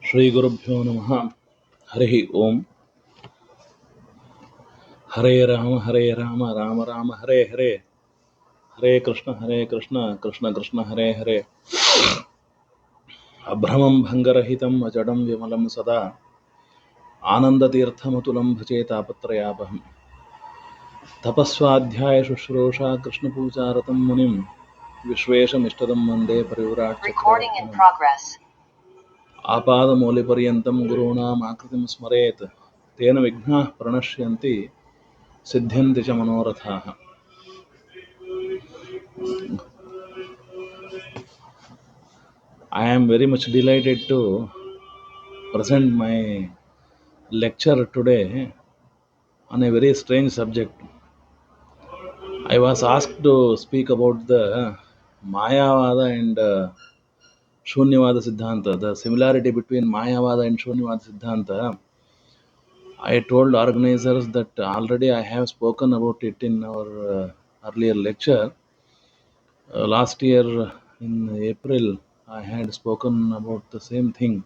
Shri Gurubhyo Namaha. Hare Om. Hare Rama, Rama Rama, Hare Hare. Hare Krishna, Krishna Krishna, Hare Hare. Abhramam Bhangarahitam Ajadam Vimalam Sada. Anandatirthamatulam Bhajetapatra Tapaswadhyaya Shushrosha Krishna Pujaratam Munim. Vishwesham Ishtadam Vande Parivirat Chakravartinam. Apadamoliparyantam Gurunam Akritim Smaret. Tena Vighna Pranashyanti Siddhyanti Cha Manorathaha. I am very much delighted to present my lecture today on a very strange subject. I was asked to speak about the Mayavada and Shunyavada Siddhanta, the similarity between Mayavada and Shunyavada Siddhanta. I told organizers that already I have spoken about it in our earlier lecture. Last year in April, I had spoken about the same thing.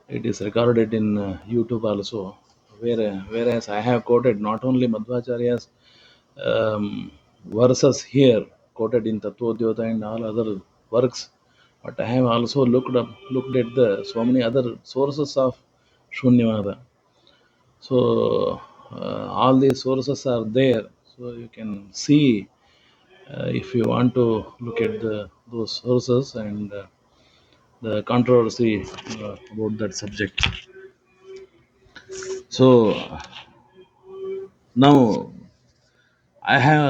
It is recorded in YouTube also. Whereas I have quoted not only Madhvacharya's verses here, quoted in Tattvadhyota and all other works, but I have also looked at the so many other sources of Shunyavada. So all these sources are there, so you can see if you want to look at those sources and the controversy about that subject. So now I have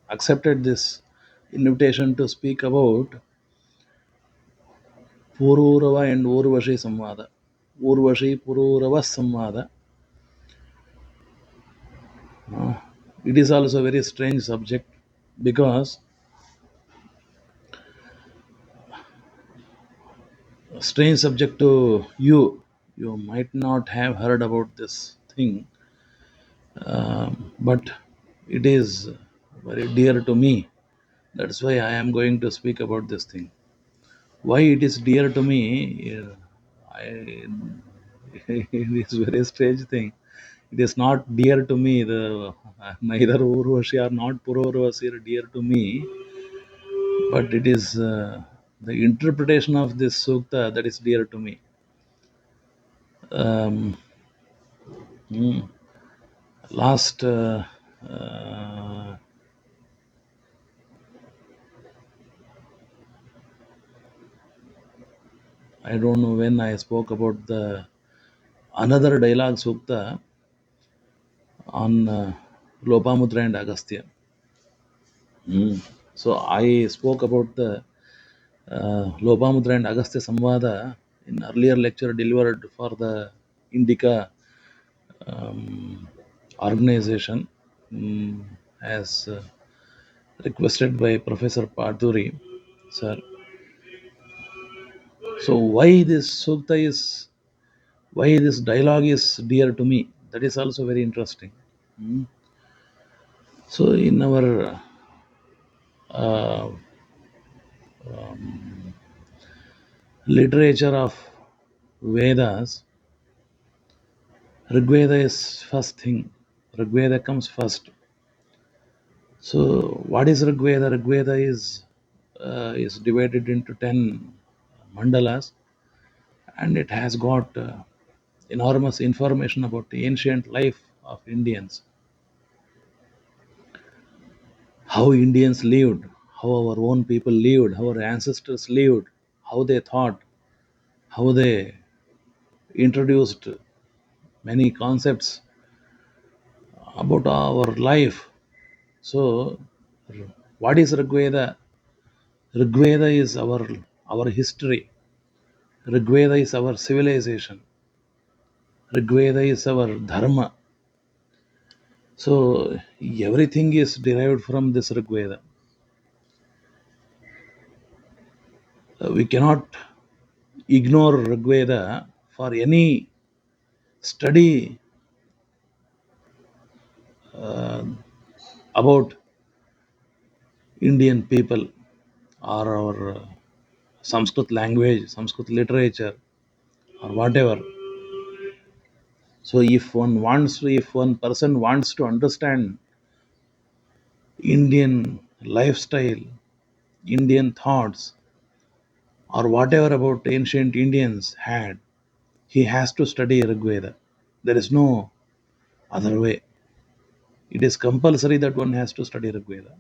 accepted this invitation to speak about Pururava and Urvashi Samvada. Urvashi Pururava Samvada. It is also a very strange subject because strange subject to you. You might not have heard about this thing, but it is very dear to me. That's why I am going to speak about this thing. Why it is dear to me? It is very strange thing. It is not dear to me. The neither Urvashi or not Pururavas are dear to me, but it is the interpretation of this sukta that is dear to me. Um, mm, last I don't know when I spoke about the another dialogue sukta on Lopamudra and Agastya. So I spoke about the Lopamudra and Agastya Samvada in earlier lecture delivered for the Indica um, organization as requested by Professor Paduri, sir. So why this dialogue is dear to me? That is also very interesting. So in our uh, literature of Vedas, Rgveda is first thing. Rgveda comes first. So what is Rgveda? Rgveda is divided into 10 mandalas, and it has got enormous information about the ancient life of Indians, how Indians lived, how our own people lived, how our ancestors lived, how they thought, how they introduced many concepts about our life. So, what is Rigveda? Rigveda is our history. Rigveda is our civilization. Rigveda is our dharma. So everything is derived from this Rigveda. We cannot ignore Rigveda for any study uh, about Indian people. or our Sanskrit language, Sanskrit literature, or whatever. So if one person wants to understand Indian lifestyle, Indian thoughts, or whatever about ancient Indians had, he has to study Rgveda. There is no other way. It is compulsory that one has to study Rgveda.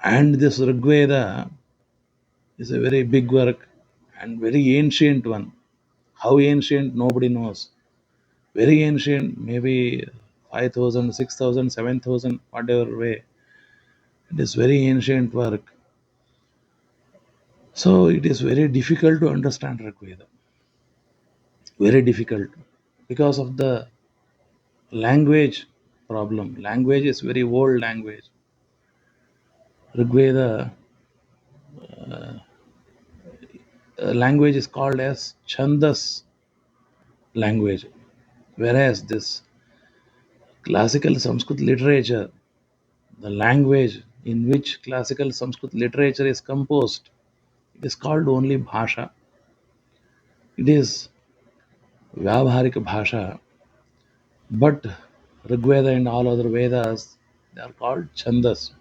And this Rgveda is a very big work and very ancient one. How ancient, nobody knows. Very ancient, maybe 5,000, 6,000, 7,000, whatever way. It is very ancient work. So it is very difficult to understand Rigveda. Very difficult because of the language problem. Language is very old language. Rigveda language is called as Chandas language, whereas this classical Sanskrit literature, the language in which classical Sanskrit literature is composed, it is called only Bhasha. It is Vyavharika Bhasha, but Rigveda and all other Vedas, they are called Chandas.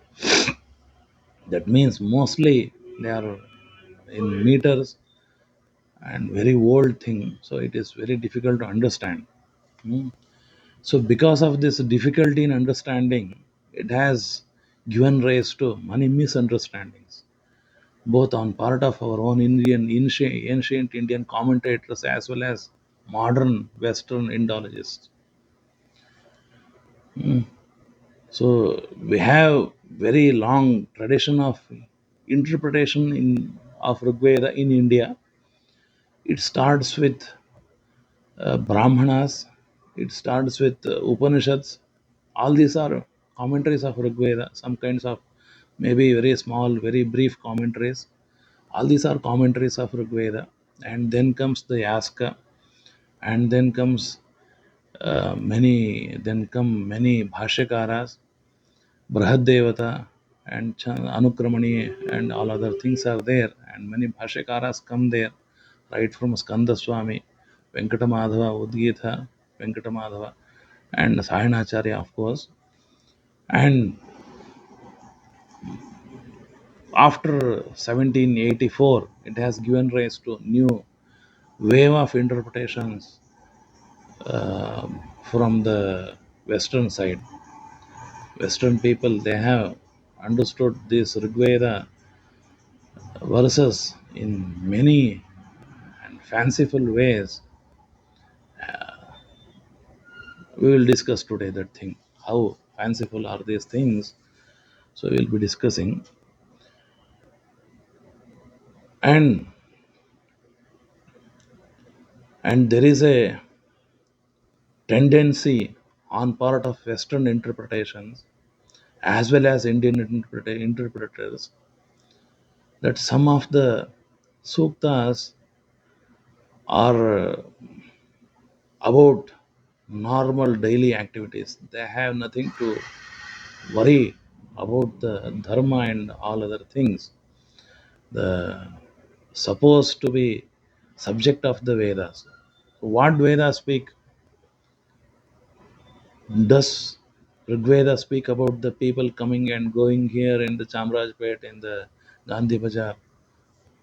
That means mostly they are in meters and very old thing. So it is very difficult to understand. Hmm. So because of this difficulty in understanding, it has given rise to many misunderstandings, both on part of our own ancient Indian commentators as well as modern Western Indologists. Hmm. So we have very long tradition of interpretation of Rigveda in India. It starts with Brahmanas. It starts with Upanishads. All these are commentaries of Rigveda. Some kinds of maybe very small, very brief commentaries. All these are commentaries of Rigveda. And then comes the Yaska, and then comes many Bhashyakaras, Brahadevata and Anukramani and all other things are there, and many Bhashakaras come there, right from Skanda Swami, Venkatamadhava, Udgita, Venkatamadhava, and Sayanacharya, of course. And after 1784, it has given rise to new wave of interpretations from the Western side. Western people, they have understood this Rigveda verses in many and fanciful ways. We will discuss today that thing. How fanciful are these things? So we will be discussing. And there is a tendency on part of Western interpretations as well as Indian interpreters that some of the suktas are about normal daily activities. They have nothing to worry about the dharma and all other things. The supposed to be subject of the Vedas. What Vedas speak? Does Rigveda speak about the people coming and going here in the Chamrajpet, in the Gandhi Bazaar?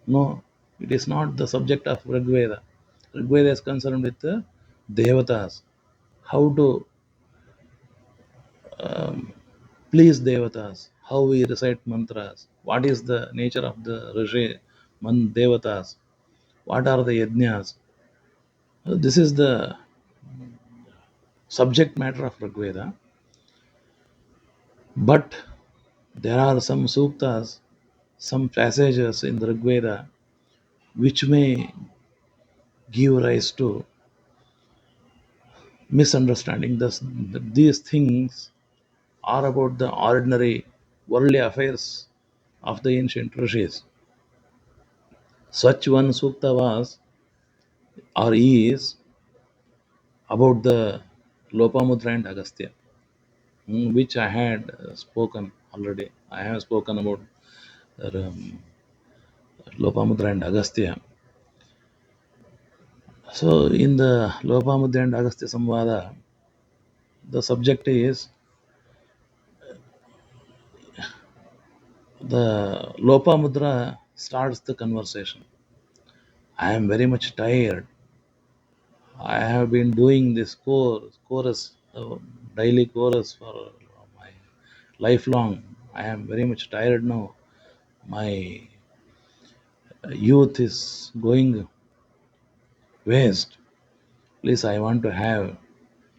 No, it is not the subject of Rigveda. Rigveda is concerned with the Devatas, how to please Devatas, how we recite mantras, what is the nature of the Rishi Devatas, what are the yajnas. This is the subject matter of Rigveda, but there are some suktas, some passages in the Rigveda which may give rise to misunderstanding. These things are about the ordinary worldly affairs of the ancient rishis. Such one sukta was or is about the Lopamudra and Agastya, which I had spoken already. I have spoken about um, Lopamudra and Agastya. So in the Lopamudra and Agastya Samvada, the subject is the Lopamudra starts the conversation. I am very much tired. I have been doing this chorus, daily chorus for my lifelong. I am very much tired now. My youth is going waste. Please, I want to have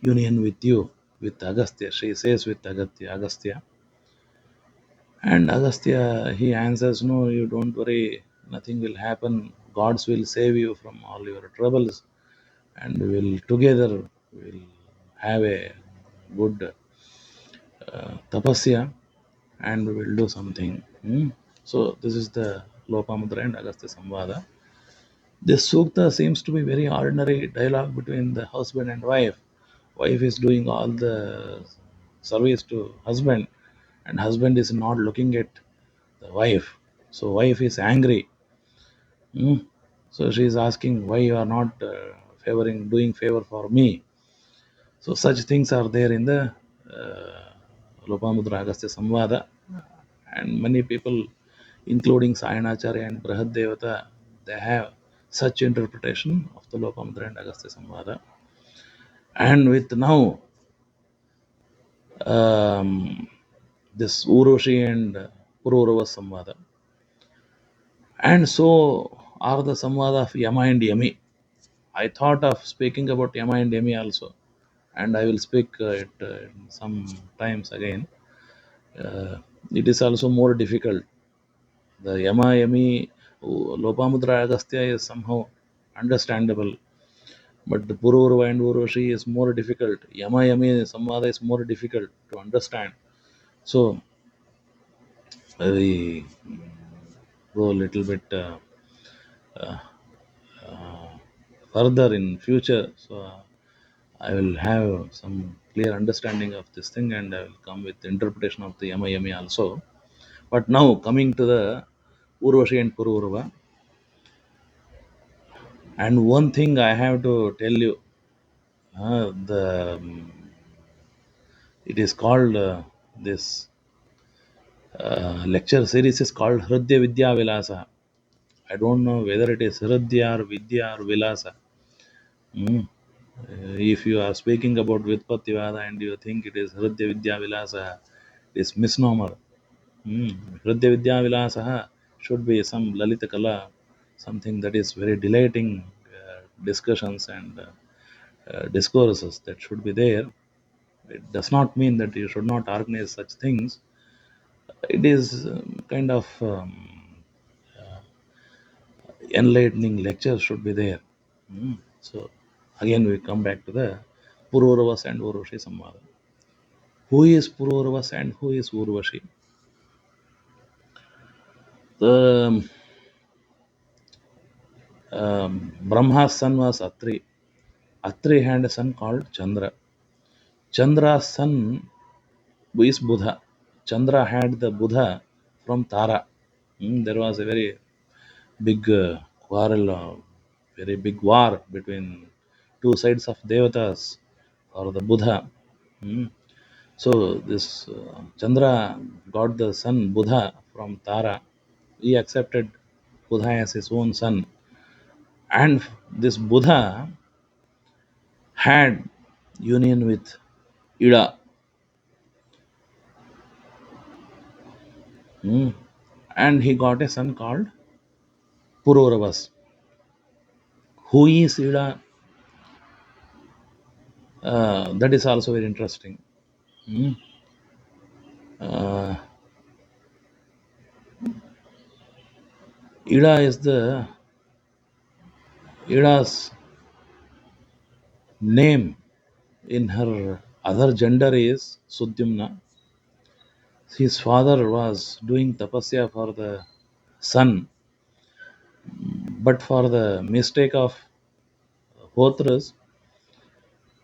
union with you, with Agastya. She says with Agastya. And Agastya, he answers, no, you don't worry, nothing will happen. Gods will save you from all your troubles, and we will together will have a good tapasya, and we will do something. So this is the Lopamudra and Agastya Samvada. This sukta seems to be very ordinary dialogue between the husband and wife. Wife is doing all the service to husband, and husband is not looking at the wife. So wife is angry. Hmm. So she is asking why you are not doing favor for me. So such things are there in the Lopamudra Agastya Samvada, and many people, including Acharya and Brahad Devata, they have such interpretation of the Lopamudra and Agastya Samvada. And with now um, this Urvashi and Pururavas Samvada, and so are the Samvada of Yama and Yami. I thought of speaking about Yama and Yami also, and I will speak it some times again. Uh, it is also more difficult. The Yama Yami Lopamudra Agastya is somehow understandable, but the Pururva and Urvashi is more difficult. Yama Yami Samvada is more difficult to understand. So we go a little bit further in future. So I will have some clear understanding of this thing, and I will come with interpretation of the Yama Yami also. But now coming to the Urvashi and Pururva, and one thing I have to tell you, the it is called this lecture series is called Hridya Vidya Vilasa. I don't know whether it is Hridya or Vidya or Vilasa. Mm. If you are speaking about Vyutpativada and you think it is Hridya Vidya Vilasa, it is misnomer. Hridya Vidya Vilasa should be some Lalita Kala, something that is very delighting discussions and discourses that should be there. It does not mean that you should not organize such things. It is kind of enlightening lectures should be there. So again we come back to the Pururavas and Urvashi Samvada. Who is Pururavas and who is Urvashi? The Brahma's son was Atri. Atri had a son called Chandra. Chandra's son is Buddha. Chandra had the Buddha from Tara. There was a very big quarrel, very big war between two sides of devatas or the Buddha. Mm. So this Chandra got the son Buddha from Tara. He accepted Buddha as his own son, and this Buddha had union with Ida. Mm. And he got a son called Pururavas. Who is Ida? That is also very interesting. Mm. Uh, Ida is the Ida's name in her other gender is Sudyumna. His father was doing tapasya for the son, but for the mistake of Hotras,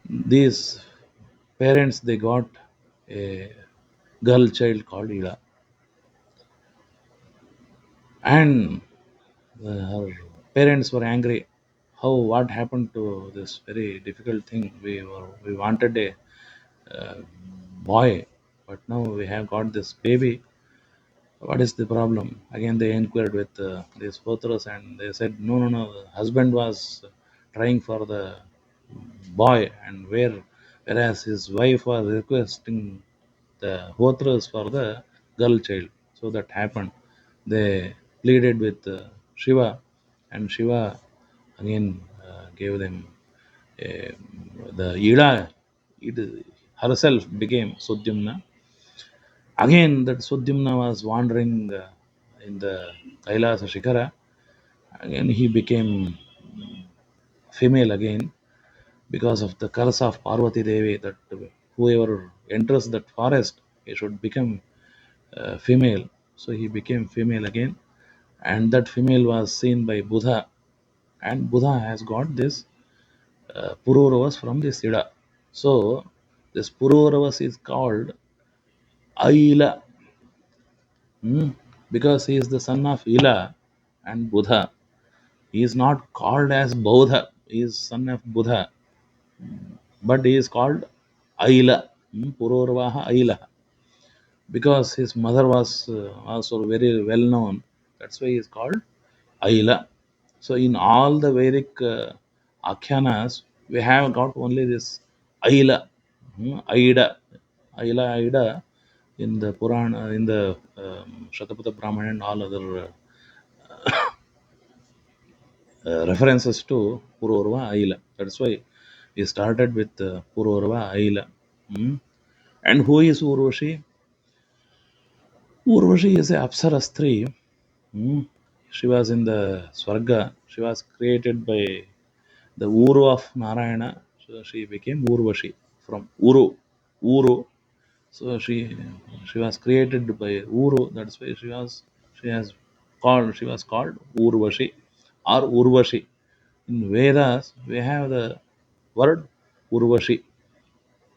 these parents they got a girl child called Ida. and her parents were angry. How what happened to this very difficult thing? We wanted a boy, but now we have got this baby. What is the problem? Again, they inquired with these Potras, and they said, no, no, no. The husband was trying for the boy, and whereas his wife was requesting the Potras for the girl child. So that happened. They pleaded with Shiva, and Shiva again gave them a, the Ida. It herself became Sudyumna. Again, that Sudyumna was wandering in the Kailasa Shikara. Again, he became female again because of the curse of Parvati Devi that whoever enters that forest, he should become female. So he became female again, and that female was seen by Buddha, and Buddha has got this Pururavas from this Ida. So this Pururavas is called Aila, because he is the son of Ila and Buddha. He is not called as Bodha. He is son of Buddha, but he is called Aila, Pururvaha Aila, because his mother was also very well known. That's why he is called Aila. So in all the Vedic Akhyanas, we have got only this Aila, Aida, Aila, Aida in the Purana, in the Shatapatha Brahmana and all other references to Pururva Aila. That's why he started with Pururva Aila. Mm. And who is Urvashi? Urvashi is a Apsara Stree. Mm. She was in the Swarga. She was created by the Uru of Narayana. So she became Urvashi from Uru. Uru. So she was created by Uru. That's why she was called Urvashi or Urvashi. In Vedas, we have the word Urvashi.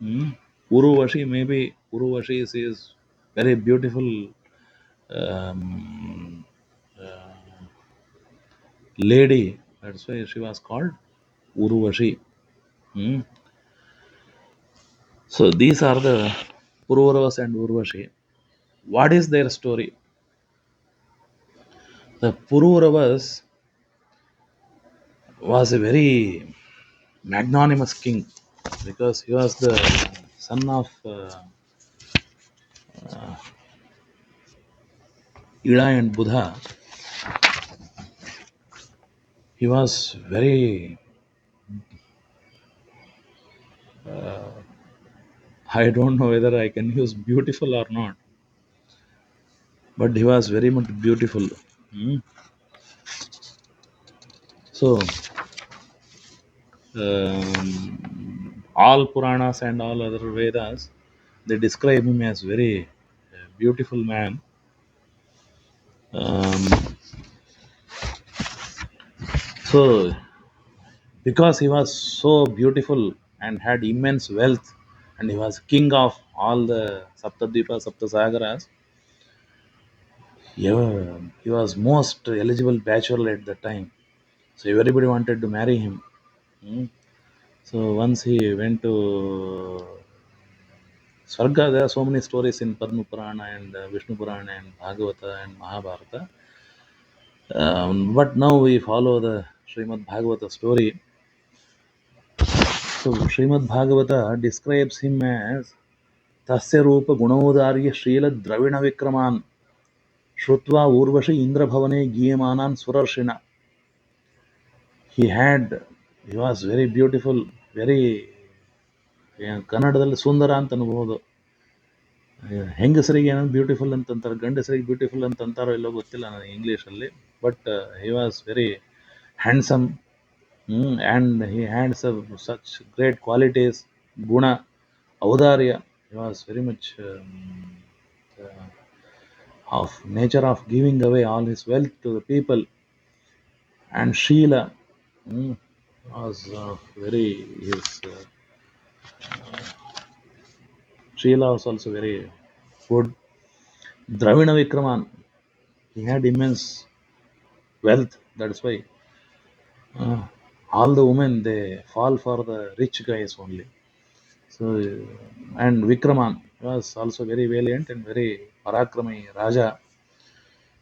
Urvashi, maybe Urvashi is very beautiful um, lady. That's why she was called Urvashi. Hmm. So these are the Pururavas and Urvashi. What is their story? The Pururavas was a very magnanimous king because he was the son of Ida and Buddha. He was very, I don't know whether I can use beautiful or not, but he was very much beautiful. Hmm. So, all Puranas and all other Vedas, they describe him as very beautiful man. Um, so, because he was so beautiful and had immense wealth, and he was king of all the Saptadvipa, Saptasagaras, yeah, he was most eligible bachelor at the time. So everybody wanted to marry him. Hmm. So once he went to Swarga, there are so many stories in Padma Purana and Vishnu Purana and Bhagavata and Mahabharata. But now we follow the Srimad Bhagavata story. So Srimad Bhagavata describes him as Tasya Rupa Gunaudarya Srila Dravina Vikraman Shrutva Urvashi Indra Bhavane Giyamanan Surarshina. He had, he was very beautiful, very ಕನ್ನಡದಲ್ಲಿ ಸುಂದರ ಅಂತ ಅನ್ಬೋದು. ಹೆಂಗಸರಿಗೆ ಏನೋ beautiful ಅಂತಂತಾರೆ, ಗಂಡಸರಿಗೆ beautiful ಅಂತ ಅಂತಾರೋ ಇಲ್ಲೋ ಗೊತ್ತಿಲ್ಲ ನನಗೆ ಇಂಗ್ಲೀಷಲ್ಲಿ. But he was very handsome, and he had such great qualities, ಗುಣ, ಔದಾರ್ಯ. He was very much of nature of giving away all his wealth to the people. And Sheila was very his Sheila was also very good. Dravina Vikraman, he had immense. wealth. That's why uh, all the women they fall for the rich guys only. So and Vikraman was also very valiant and very parakrami Raja.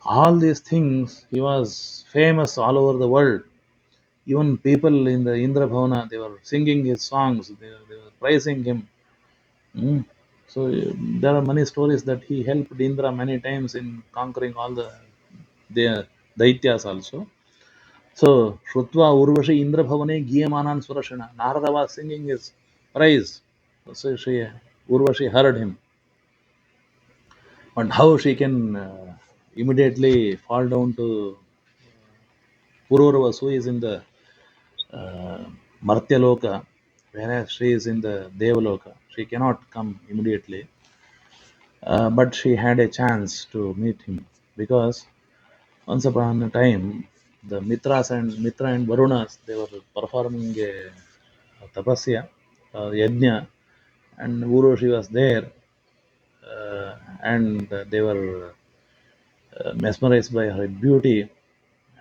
All these things he was famous all over the world. Even people in the Indra Bhavana they were singing his songs. They were praising him. Mm. So there are many stories that he helped Indra many times in conquering all the Daityas also. So Shrutva Urvashi Indra Bhavane Giyamanan Surashana. Narada was singing his praise. So Urvashi heard him. And how she can immediately fall down to Pururavas, who is in the uh, Martyaloka, whereas she is in the Devaloka. She cannot come immediately. But she had a chance to meet him because once upon a time the Mitra and Varunas they were performing a tapasya, yajna, and Uroshi was there, and they were mesmerized by her beauty,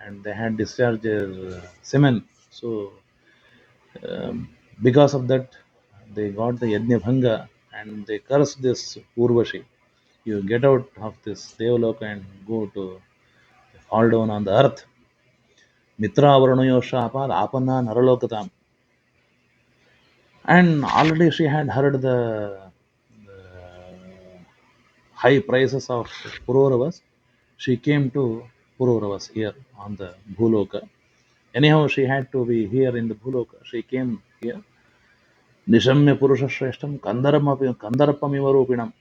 and they had discharged their semen. So because of that, they got the yajna bhanga and they cursed this Urvashi. You get out of this Devaloka and go to fall down on the earth. Mitra Varanayo Shapad Apana Naralokatam. And already she had heard the high prices of Pururavas. She came to Pururavas here on the Bhuloka. Anyhow, she had to be here in the Bhuloka. She came here. Nishamya Purusha Shreshtam Kandarapamivarupinam.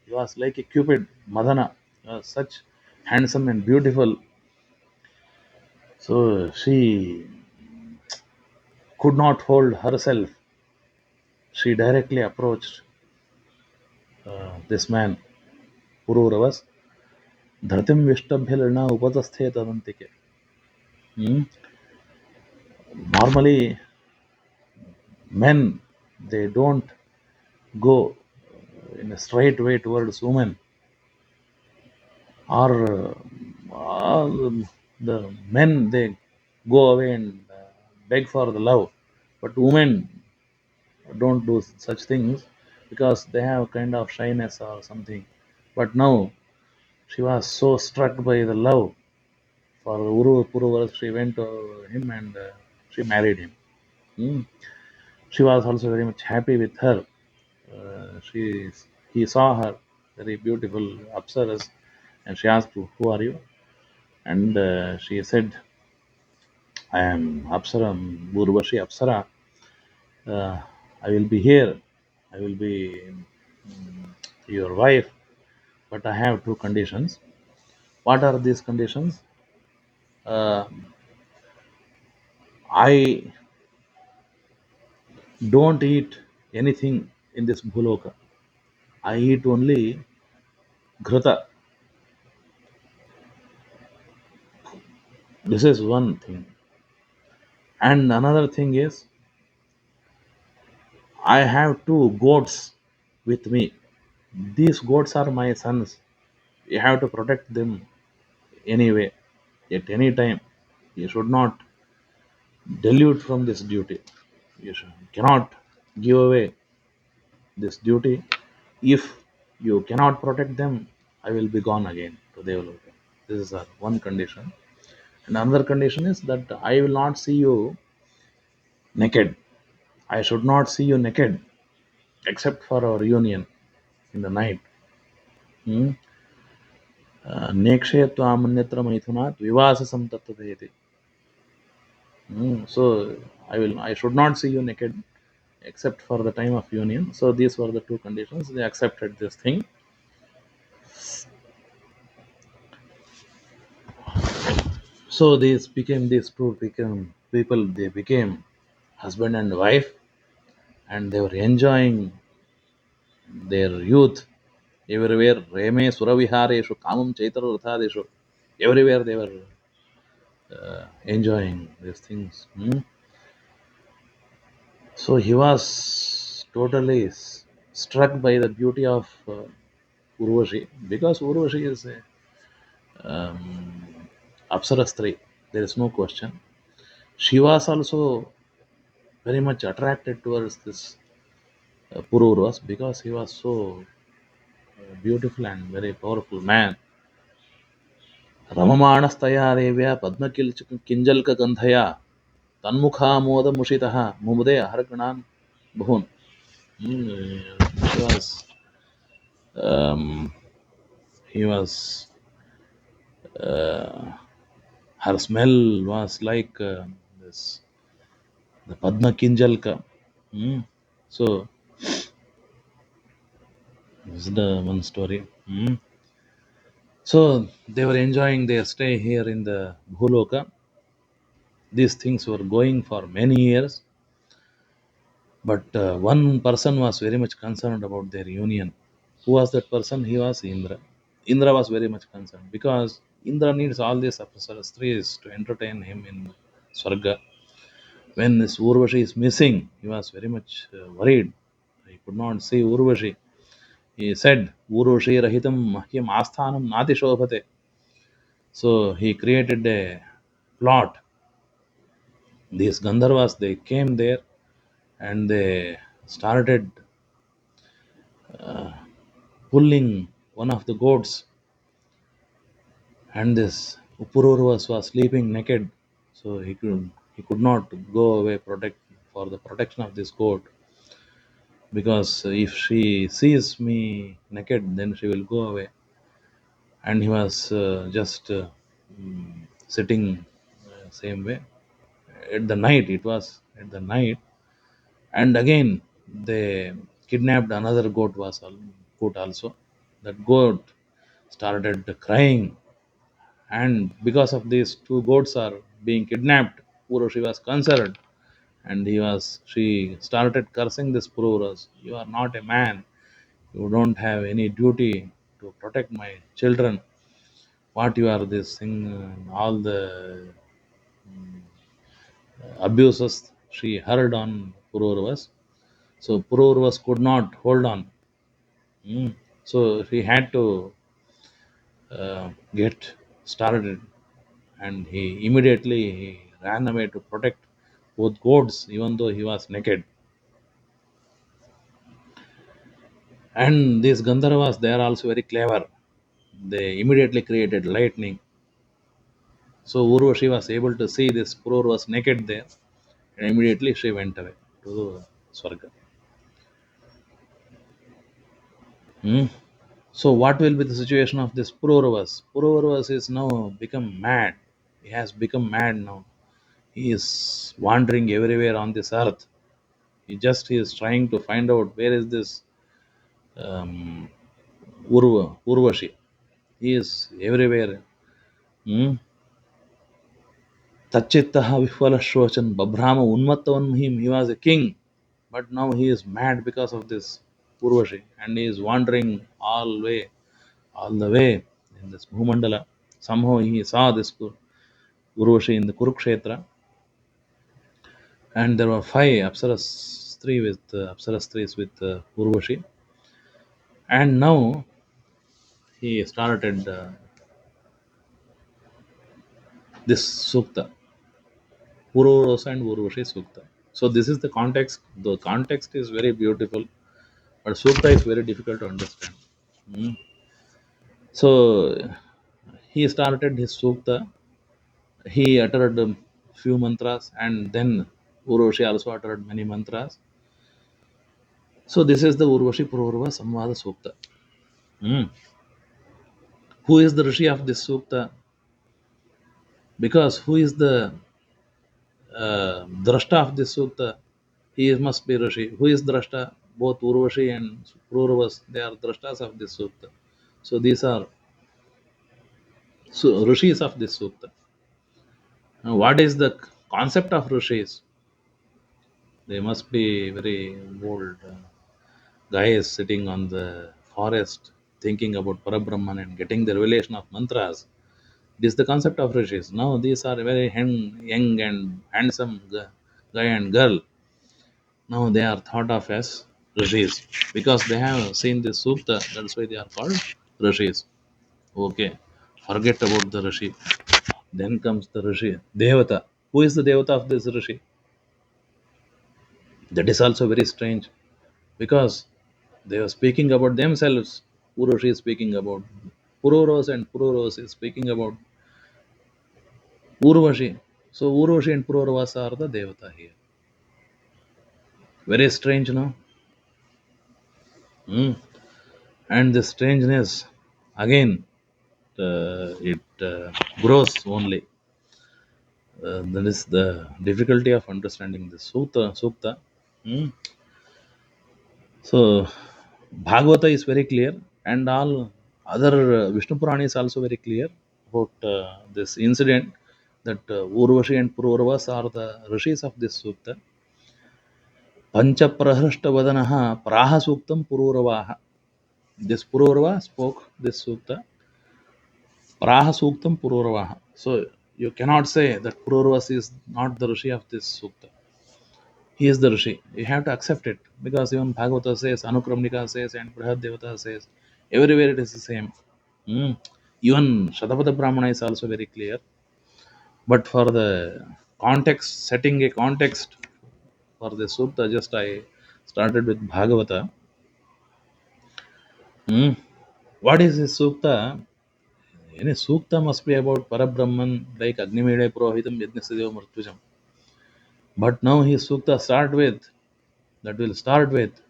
He was like a Cupid, Madana. He was such handsome and beautiful. So she could not hold herself. She directly approached this man, Pururavas. Dhratim Vishtabhyalana Upatasthe Tadantike. Hmm? Normally, men they don't go in a straight way towards women, or the men they go away and beg for the love, but women don't do such things because they have kind of shyness or something. But now she was so struck by the love for Puruvaras, she went to him and she married him. Hmm. She was also very much happy with her. She he saw her very beautiful apsaras, and she asked, "Who are you?" And she said, "I am Apsara, Urvashi Apsara. Uh, I will be here. I will be your wife, but I have two conditions. What are these conditions? Uh, I don't eat anything in this bhuloka. I eat only ghrata. This is one thing. And another thing is, I have two goats with me. These goats are my sons. You have to protect them anyway, at any time. You should not delude from this duty. Cannot give away this duty. If you cannot protect them, I will be gone again to Devaloka. This is one condition. And another condition is that I will not see you naked. I should not see you naked except for our union in the night. Hmm? नेक्षे त्वामन्यत्र मैथुनात् विवाससं तत्तदेति. So I should not see you naked except for the time of union. So these were the two conditions. They accepted this thing. So these two became people. They became husband and wife, and they were enjoying their youth everywhere. Reme Suravihareshu Kamam Chaitara. Everywhere they were enjoying these things. So he was totally struck by the beauty of Urvashi because Urvashi is a Apsara Stri. There is no question. She was also very much attracted towards this Pururavas because he was so beautiful and very powerful man. रममाणस्तया देव्या पद्मकिञ्जल्कगन्धया तन्मुखामोदमुषितः मुमुदे हरगणान् बहून्. He was, um, he was, her smell was like this, the Padma Kinjalka. So, this is the one story. So, they were enjoying their stay here in the Bhuloka. These things were going for many years, but one person was very much concerned about their union. Who was that person? He was Indra. Indra was very much concerned because Indra needs all these apsaras to entertain him in Swarga. When this Urvashi is missing, he was very much worried. He could not see Urvashi. He said, Urvashi rahitam mahyam asthanam nati shobhate. So he created a plot. These Gandharvas, they came there and they started pulling one of the goats, and this Pururavas was sleeping naked, so he could not go away protect for the protection of this goat, because if she sees me naked, then she will go away. And he was just sitting same way at the night. It was at the night, and again they kidnapped another goat also. That goat started crying, and because of these two goats are being kidnapped, Uroshi was concerned, and she started cursing this Pururas. You are not a man. You don't have any duty to protect my children. What you are this thing, all the abuses she heard on Pururavas. So Pururavas could not hold on. So he had to get started, and he ran away to protect both goats, even though he was naked. And these Gandharvas, they are also very clever. They immediately created lightning. So Urvashi was able to see this Purur was naked there, and immediately she went away to Swarga. Hmm. So what will be the situation of this Pururavas? Pururavas is now become mad. He has become mad now. He is wandering everywhere on this earth. He is trying to find out where is this um, Urvashi. He is everywhere. Hmm? Tachittaha Vifalashwachan Babrahma Unmattavan. He was a king, but now he is mad because of this Urvashi, and he is wandering all the way in this Bhumandala. Somehow he saw this Urvashi in the Kurukshetra, and there were five Apsaras threes with Urvashi, and now he started this Sukta, Pururosa and Urvashi Sukta. So this is the context. The context is very beautiful, but Sukta is very difficult to understand. Mm. So he started his Sukta. He uttered a few mantras, and then Urvashi also uttered many mantras. So this is the Urvashi Pururva Samvada Sukta. Mm. Who is the Rishi of this Sukta? Because who is the Drashta of this Sukta? He must be Rishi. Who is Drashta? Both Urvashi and Pururvas, they are Drashtas of this Sukta. So these are Rishis of this Sukta. Now, what is the concept of Rishis? They must be very old guys sitting on the forest thinking about Parabrahman and getting the revelation of mantras. This is the concept of rishis. Now these are very young and handsome guy and girl. Now they are thought of as rishis because they have seen this sukta. That's why they are called rishis. Okay, forget about the rishi. Then comes the Rishi, Devata. Who is the Devata of this Rishi? That is also very strange because they are speaking about themselves. Urvashi is speaking about Pururavas and Pururavas is speaking about Urvashi. So Urvashi and Pururavas are the Devata here. Very strange, no? Hmm. And the strangeness, again, it grows only. That is the difficulty of understanding the Sukta. Hmm. So Bhagavata is very clear, and all other Vishnu Purana is also very clear about this incident that Urvashi and Pururavas are the rishis of this sukta. Pancha Prahrashta Vadanaha Praha Suktam Pururavaha. This Pururava spoke this sukta. Praha Suktam Pururavaha. So you cannot say that Pururavas is not the rishi of this sukta. He is the rishi. You have to accept it because even Bhagavata says, Anukramnika says, and Brihad Devata says, everywhere it is the same. Hmm. Even Shatapada Brahmana is also very clear. But for the context, setting a context for the Sukta, just I started with Bhagavata. Hmm. What is this Sukta? Any Sukta must be about Parabrahman, like Agnimede Purohitam Yajnasadeva Martujam. But now his Sukta will start with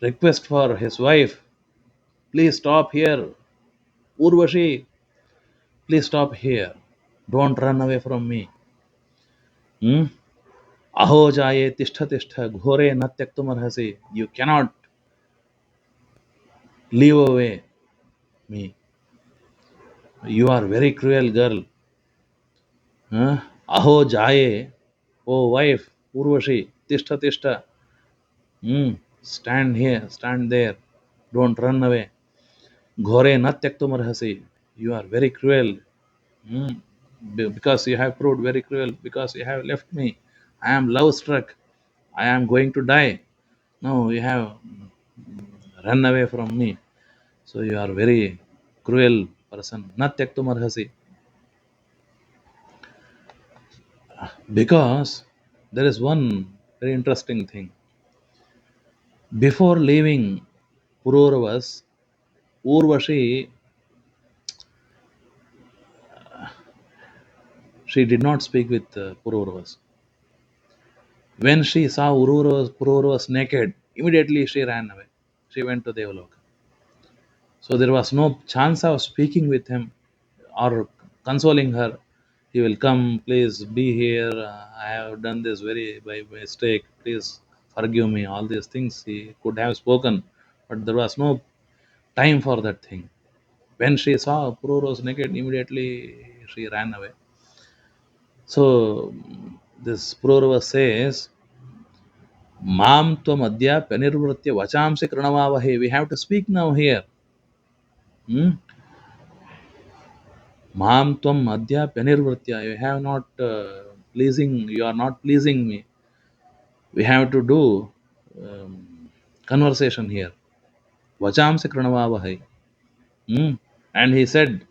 request for his wife. Please stop here. Urvashi, please stop here. Don't run away from me. Hmm? Aho jaye tishtha tishtha ghore na tyaktumarhasi. You cannot leave away me. You are very cruel girl. Huh? Aho jaye, oh wife, Urvashi, tishtha tishtha. Hmm? Stand here, stand there. Don't run away. Ghore na tyaktumarhasi. You are very cruel. Hmm? Because you have proved very cruel, because you have left me. I am love struck. I am going to die. No, you have run away from me. So you are very cruel person. Na tyaktum arhasi. Because there is one very interesting thing. Before leaving Pururavas, Urvashi, she did not speak with Pururavas. When she saw Pururavas naked, immediately she ran away. She went to Devaloka. So there was no chance of speaking with him or consoling her. He will come, please be here. I have done this very by mistake. Please forgive me. All these things he could have spoken, but there was no time for that thing. When she saw Pururos naked, immediately she ran away. So this Pururava says, Mam tvam adya penirvritya vachamsi kranavavahe. We have to speak now here. Hmm? Mam tvam adya penirvritya. You have not pleasing. You are not pleasing me. We have to do conversation here. Vacham se kranavavahai. Hmm? And he said,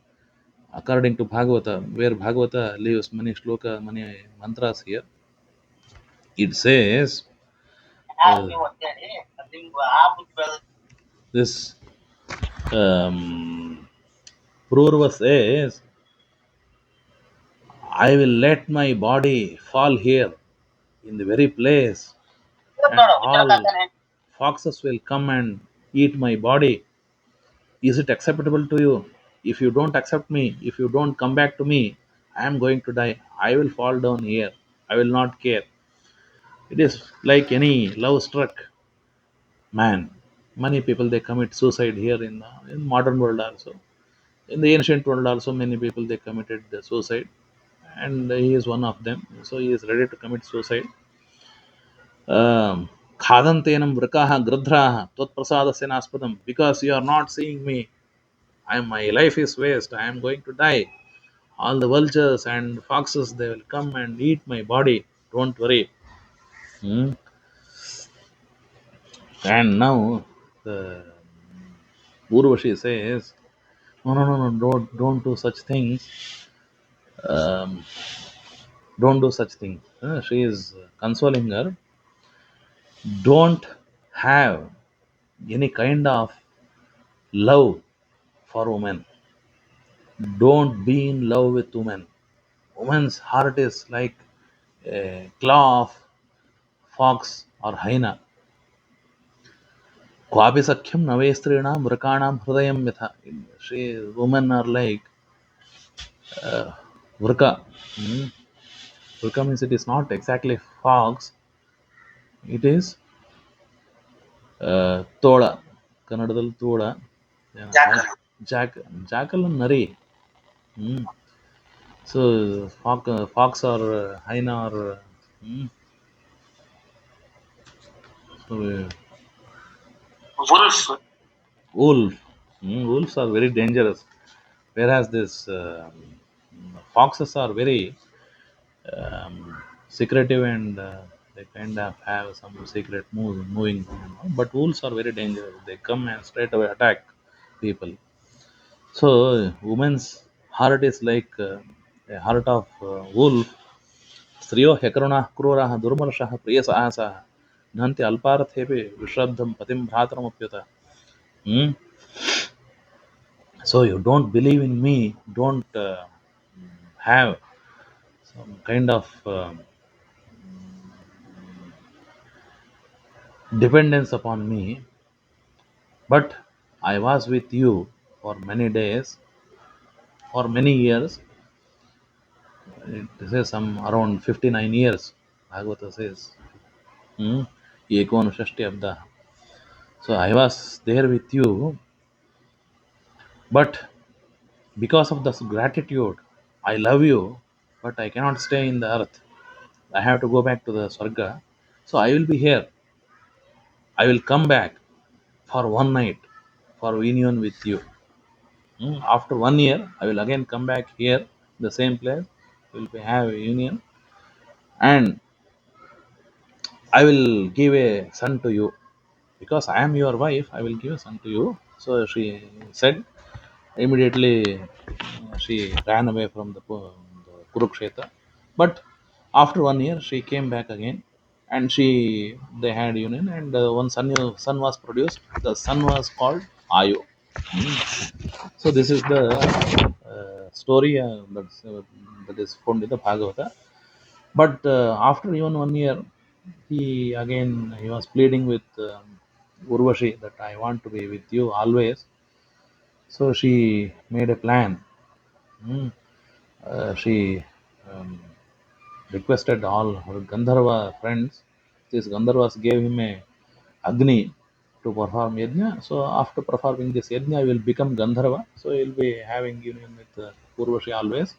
according to Bhagavata, where Bhagavata leaves many shloka, many mantras here, it says, uh, this Purva says, I will let my body fall here in the very place, and all foxes will come and eat my body. Is it acceptable to you? If you don't accept me, if you don't come back to me, I am going to die. I will fall down here. I will not care. It is like any love struck man. Many people they commit suicide here in modern world also. In the ancient world also, many people they committed the suicide, and he is one of them. So he is ready to commit suicide. Khadantenam vrikaha gradhraha twatprasadasya naspadam. Because you are not seeing me, my life is waste. I am going to die. All the vultures and foxes they will come and eat my body. Don't worry. Hmm. And now the Urvashi says, no, no, no, no, don't do such things. Um, don't do such thing. She is consoling her. Don't have any kind of love for women. Don't be in love with women. Woman's heart is like a claw of fox or hyena. क्वापि सख्यं नवे स्त्रीणां मृकाणां हृदयं यथा. She, women are like vrka. Hmm? Vrka means it is not exactly fox. It is ತೋಳ ಕನ್ನಡದಲ್ಲಿ ತೋಳ jack jackal ನರಿ hmm so fox or hyena or hmm wolf. Wolves are very dangerous, whereas this foxes are very secretive and they kind of have some secret moves moving, but wolves are very dangerous. They come and straight away attack people. So woman's heart is like a heart of wolf. स्त्रियो ह्यकरुणाः क्रूराः दुर्मर्षः प्रियसाहसाः नन्ति अल्पार्थेऽपि विश्रब्धं पतिं भ्रातरमप्युत. Hmm? So you don't believe in me, don't have some kind of dependence upon me, but I was with you for many days, for many years. It says some around 59 years. Bhagavata says. Hmm? Ekonushashti abda. So I was there with you, but because of this gratitude, I love you, but I cannot stay in the earth. I have to go back to the Swarga. So I will be here. I will come back for one night for union with you. After 1 year, I will again come back here, the same place. We will have a union, and I will give a son to you because I am your wife. I will give a son to you. So she said. Immediately, she ran away from the Kurukshetra. But after 1 year, she came back again, and they had union, and one son was produced. The son was called Ayu. So this is the story that is found in the Bhagavata. But after even 1 year, he was pleading with Urvashi that I want to be with you always. So she made a plan. Hmm. She um, requested all her Gandharva friends. These Gandharvas gave him a Agni to perform yajna. So after performing this yajna, he will become Gandharva. So he will be having union with Urvashi always.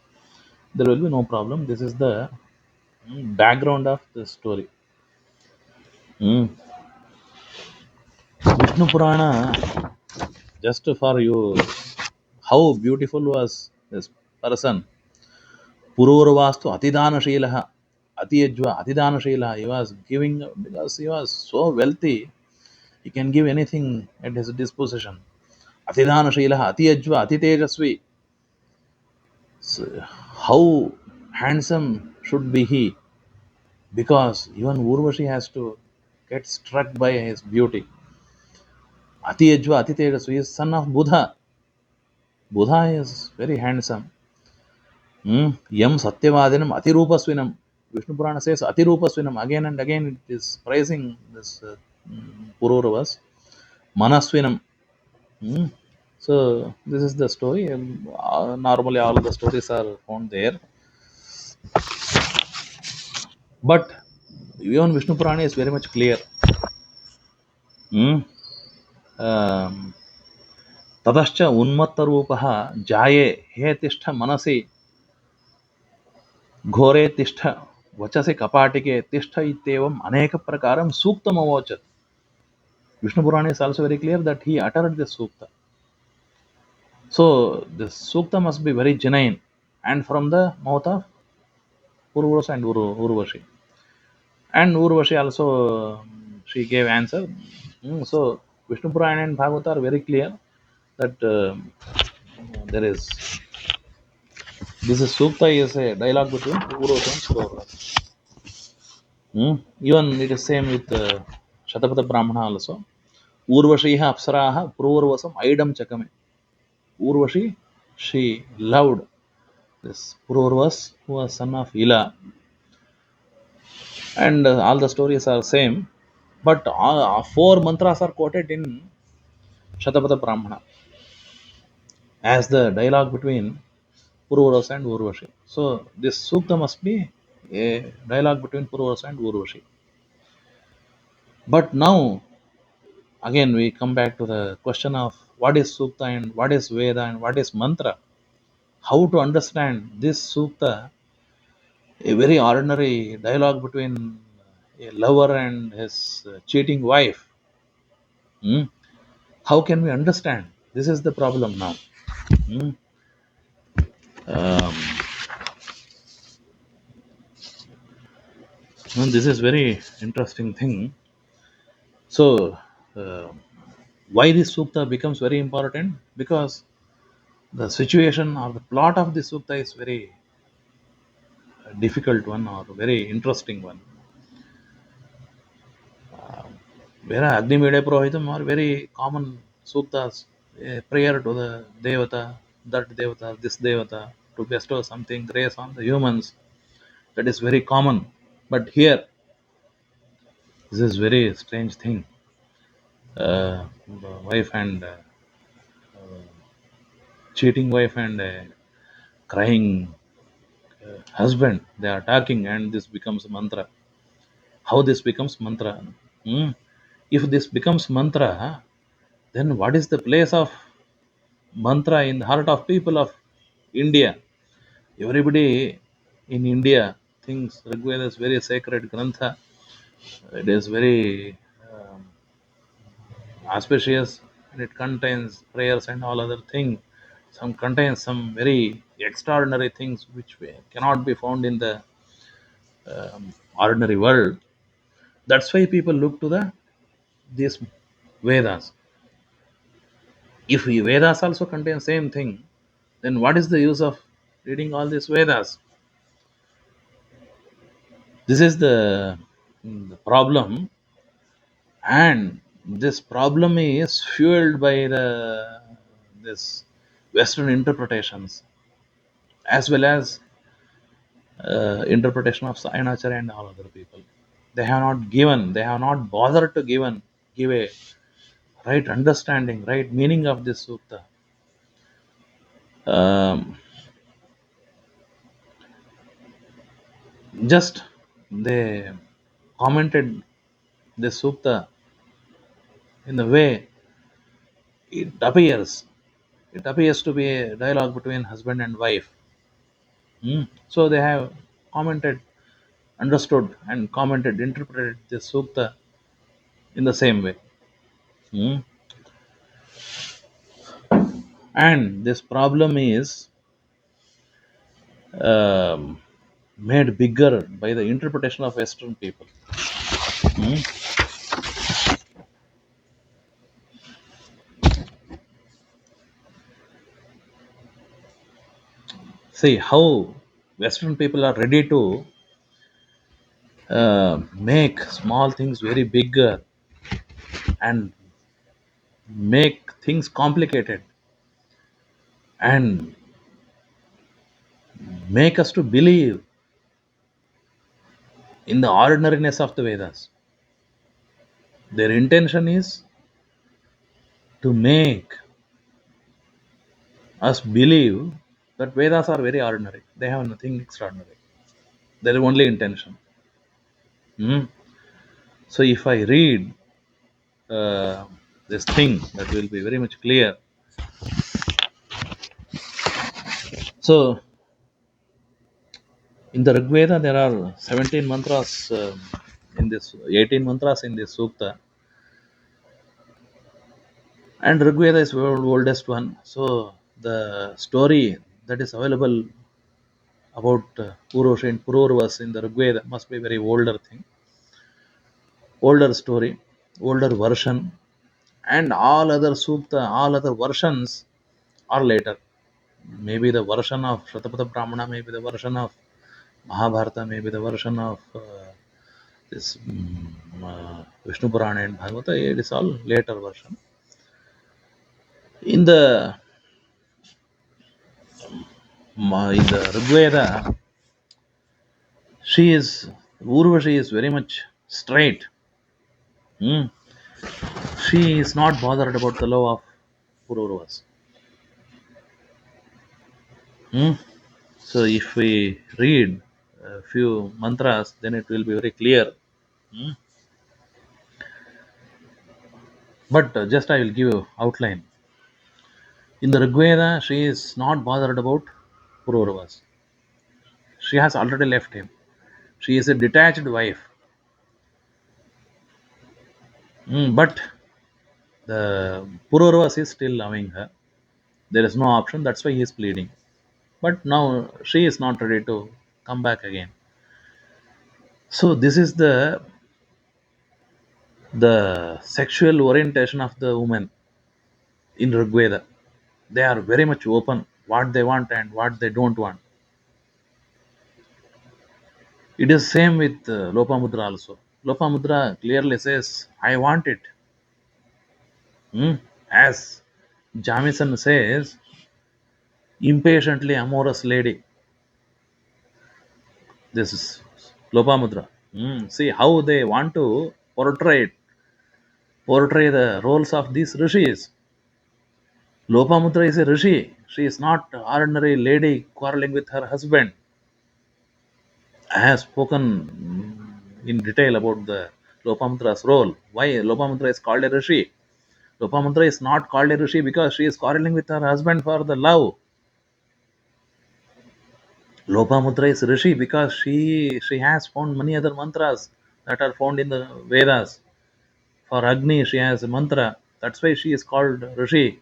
There will be no problem. This is the background of the story. Mm. Vishnu Purana, just for you, how beautiful was this person. Pururavas to Atidanashilaha. Atiyajva, Atidanashilaha. He was giving because he was so wealthy, he can give anything at his disposition. Atidanashilaha, Atiyajva, Atitejasvi. So, how handsome should be he? Because even Urvashi has to get struck by his beauty. Atiyajva, Atitejasvi is son of Buddha. Buddha is very handsome. Yam Satyavadinam Atirupasvinam. Vishnu Purana says Atirupasvinam. Again and again it is praising this Pururavas. Manasvinam. Mm. So this is the story. Normally all the stories are found there. But even Vishnu Purana is very much clear. Mm. Um, ततश्च उन्मत्तरूपः जाये हे तिष्ठ मनसि घोरे तिष्ठ वचसि कपाटिके तिष्ठ इत्येवम् अनेक प्रकारं सूक्तमवोचत्. Vishnu Purana is also very clear that he uttered this sukta. So this sukta must be very genuine and from the mouth of Purvas and Urvashi. And Urvashi also she gave answer. So Vishnu Purana and Bhagavata are very clear that there is This is Sukta is a dialogue between Pururavas and Pururavas. Even it is same with Shatapatha Brahmana also. Urvashiha Apsaraha Pururvasam Aidam Chakame. Urvashi, she loved this Pururavas, who was son of Ila, and all the stories are same. But four mantras are quoted in Shatapatha Brahmana as the dialogue between Pururavas and Urvashi. So this sukta must be a dialogue between Pururavas and Urvashi. But now again we come back to the question of what is sukta and what is Veda and what is mantra. How to understand this sukta, a very ordinary dialogue between a lover and his cheating wife. Hmm? How can we understand? This is the problem now. Hmm? Um, and this is very interesting thing. So, uh, why this sukta becomes very important? Because the situation or the plot of the sukta is very difficult one or very interesting one. Where Agni Mede Purohitam are very common suktas, a prayer to the Devata, that Devata, this Devata, to bestow something, grace on the humans. That is very common. But here, this is very strange thing. The wife and cheating wife and crying husband, they are talking, and this becomes mantra. How this becomes mantra? Hmm? If this becomes mantra, then what is the place of mantra in the heart of people of India? Everybody in India thinks Rgveda is very sacred grantha. It is very auspicious, and it contains prayers and all other things. Some contains some very extraordinary things which cannot be found in the ordinary world. That's why people look to the these Vedas. If Vedas also contain same thing, then what is the use of reading all these Vedas? This is the problem, and this problem is fueled by the this Western interpretations as well as interpretation of Acharya and all other people. They have not bothered to give a right understanding, right meaning of this sutta. Um, just they commented this sutta in the way it appears. It appears to be a dialogue between husband and wife. So they have commented, understood, and commented, interpreted this sutta in the same way. Hmm. And this problem is um, made bigger by the interpretation of Western people. Hmm. See how Western people are ready to make small things very bigger and make things complicated and make us to believe in the ordinariness of the Vedas. Their intention is to make us believe that Vedas are very ordinary. They have nothing extraordinary. Their only intention. Hmm. So if I read uh, this thing, that will be very much clear. So in the Rigveda, there are 17 mantras in this, 18 mantras in this sukta, and Rigveda is world oldest one. So the story that is available about Purusha and Pururavas in the Rigveda must be very older thing, older story, older version, and all other sukta, all other versions are later. Maybe the version of Shatapada Brahmana, maybe the version of Mahabharata, maybe the version of this Vishnu Purana and Bhagavata. It is all later version. In the in the Rgveda, she is Urvashi is very much straight. Hmm. She is not bothered about the love of Pururavas. Hmm. So if we read a few mantras, then it will be very clear. Hmm. But just I will give you outline. In the Rigveda, she is not bothered about Pururavas. She has already left him. She is a detached wife. But the Pururavas is still loving her. There is no option. That's why he is pleading. But now she is not ready to come back again. So this is the sexual orientation of the woman in Rigveda. They are very much open what they want and what they don't want. It is same with Lopamudra also. Lopamudra clearly says, "I want it." As Jamison says, impatiently amorous lady. This is Lopamudra. See how they want to portray the roles of these rishis. Lopamudra is a rishi. She is not ordinary lady quarreling with her husband. I have spoken in detail about the Lopamudra's role. Why Lopamudra is called a rishi? Lopamutra is not called a rishi because she is quarreling with her husband for the love. Lopamutra is rishi because she has found many other mantras that are found in the Vedas. For Agni, she has a mantra. That's why she is called rishi.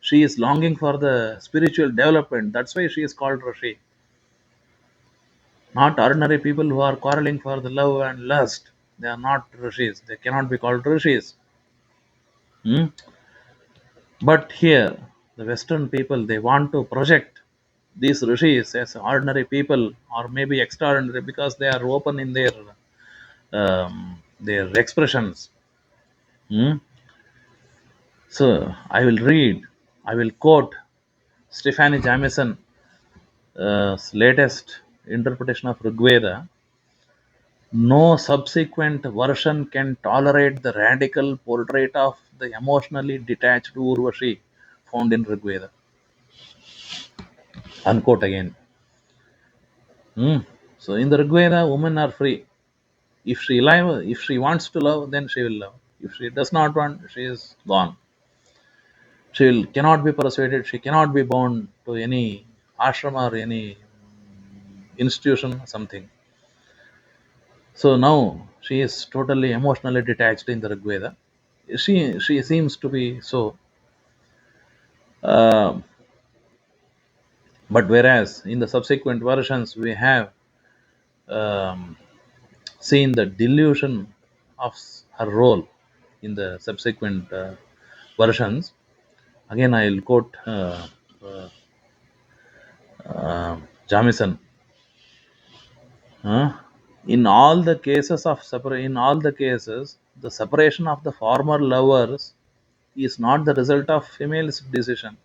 She is longing for the spiritual development. That's why she is called rishi. Not ordinary people who are quarreling for the love and lust. They are not rishis. They cannot be called rishis. Hmm? But here, the Western people, they want to project these rishis as ordinary people or maybe extraordinary because they are open in their expressions. Hmm? So I will read, I will quote Stephanie Jamieson' latest interpretation of Rgveda. No subsequent version can tolerate the radical portrait of the emotionally detached Urvashi found in Rgveda. Unquote again. Hmm. So in the Rigveda, women are free. If she wants to love, then she will love. If she does not want, she is gone. Cannot be persuaded. She cannot be bound to any ashram or any institution, something. So now she is totally emotionally detached in the Rigveda. She seems to be so. Uh, but whereas in the subsequent versions we have um, seen the delusion of her role in the subsequent versions. Again, I'll quote Jamison. uh, in all the cases, the separation of the former lovers is not the result of female's decision,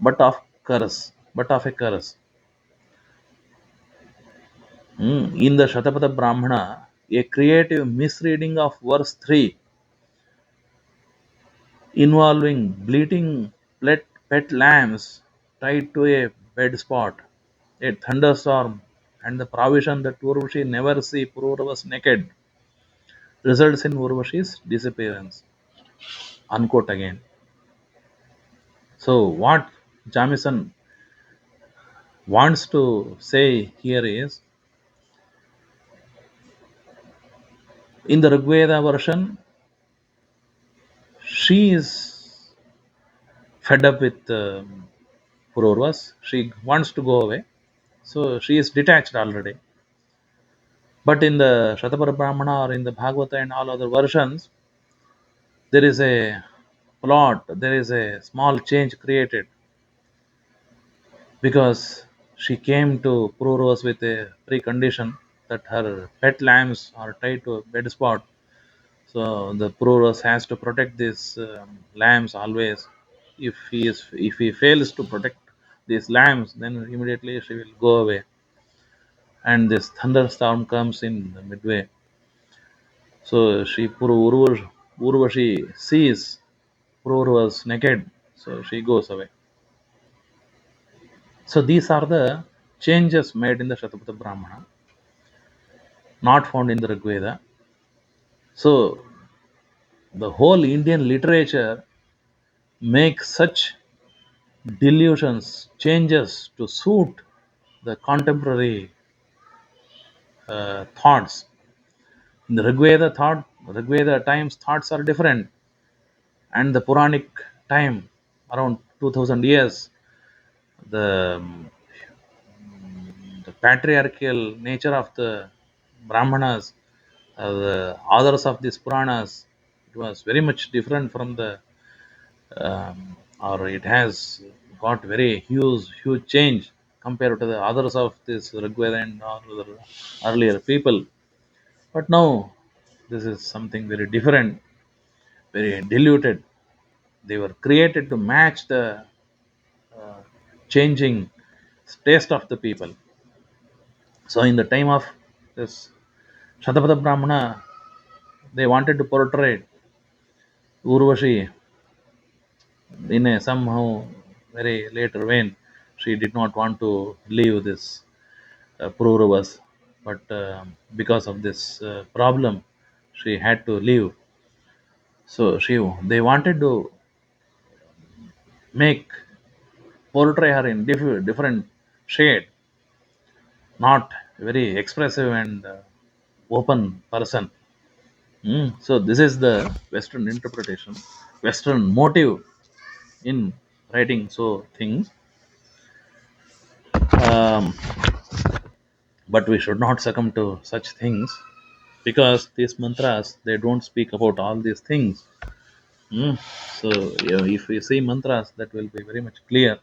but of a curse. In the Shatapada Brahmana, a creative misreading of verse 3 involving bleating pet lambs tied to a bed spot, a thunderstorm, and the provision that Urvashi never see Pururavas naked results in Urvashi's disappearance. Unquote again. So, what Jamison wants to say here is in the Rigveda version, she is fed up with Pururavas. She wants to go away. So, she is detached already. But in the Shatapara Brahmana or in the Bhagavata and all other versions, there is a plot, there is a small change created. because she came to Pururavas with a precondition that her pet lambs are tied to a bed spot. So the Pururavas has to protect these lambs always. If he fails to protect these lambs, then immediately she will go away. And this thunderstorm comes in the midway. So Urvashi sees Pururavas naked, so she goes away. So these are the changes made in the Shatapatha Brahmana, not found in the Rgveda. So the whole Indian literature makes such delusions, changes to suit the contemporary thoughts. In the Rigveda times thoughts are different, and the Puranic time, around 2000 years, the, the patriarchal nature of the Brahmanas, the authors of these Puranas, it was very much different from the, or it has got very huge change compared to the others of this Rigveda and all other earlier people. But now this is something very different, very diluted. They were created to match the changing taste of the people. So in the time of this Shatapada Brahmana, they wanted to portray Urvashi in a somehow very later vein. She did not want to leave this Pururavas, but because of this problem, she had to leave. So they wanted to make portray her in different shade, not very expressive and open person. So this is the Western interpretation, Western motive in writing so things. Um, but we should not succumb to such things because these mantras they don't speak about all these things. Mm. So if we see mantras, that will be very much clear.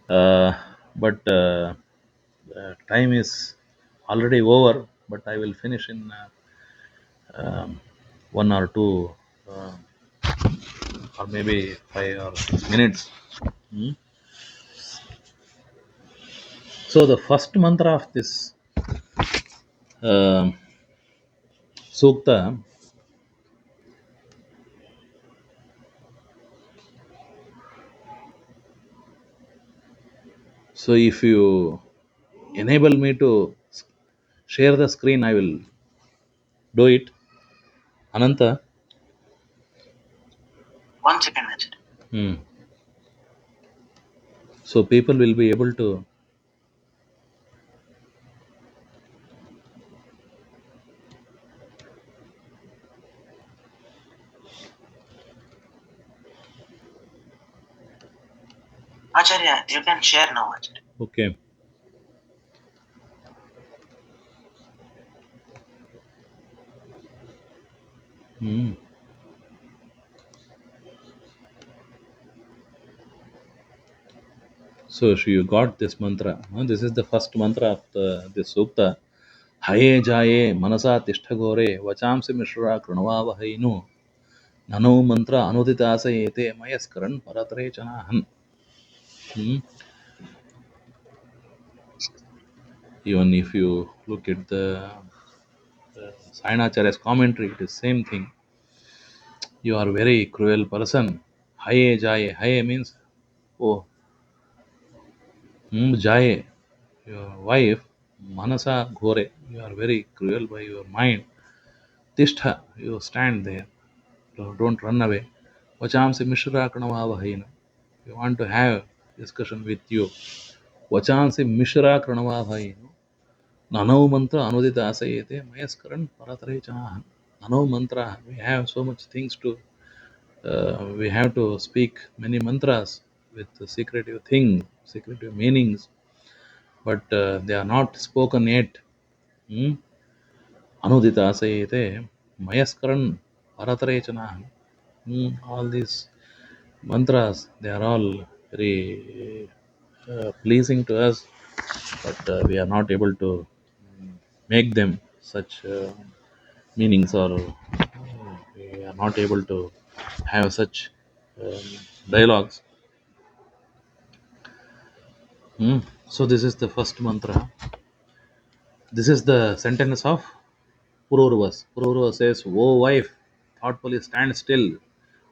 But time is already over. But I will finish in one or two, uh, or maybe 5 or 6 minutes. Mm. So the first mantra of this um sukta. So if you enable me to share the screen, I will do it. Ananta. One second. Hmm. So people will be able to. Acharya, you can share now. Acharya. Okay. Hmm. So you got this mantra. Huh? This is the first mantra of this sukta. Haye jaye manasa tishtha gore vachamsi mishra kranavavahainu nano mantra anudita asayete mayaskaran paratare chanahan. Hmm. Even if you look at the Sainacharya's commentary, it is same thing. You are very cruel person. Haye jaye. Haye means, oh, jaye. Your wife, manasa ghore. You are very cruel by your mind. Tishtha, you stand there. Don't run away. Vachamsi mishra kranavavahaina. We want to have discussion with you. Vachansi mishra kranavavahainu. Nanau mantra anudita asayete mayaskaran paratare chanahan. Nanau mantra. We have so much things to. We have to speak many mantras with secretive things, secretive meanings, but they are not spoken yet. Hmm? Anudita asayete mayaskaran paratare chanahan. All these mantras, they are all very pleasing to us, but we are not able to make them such meanings, or we are not able to have such um, dialogues. Hmm. So this is the first mantra. This is the sentence of Pururavas. Pururavas says, "O wife, thoughtfully stand still,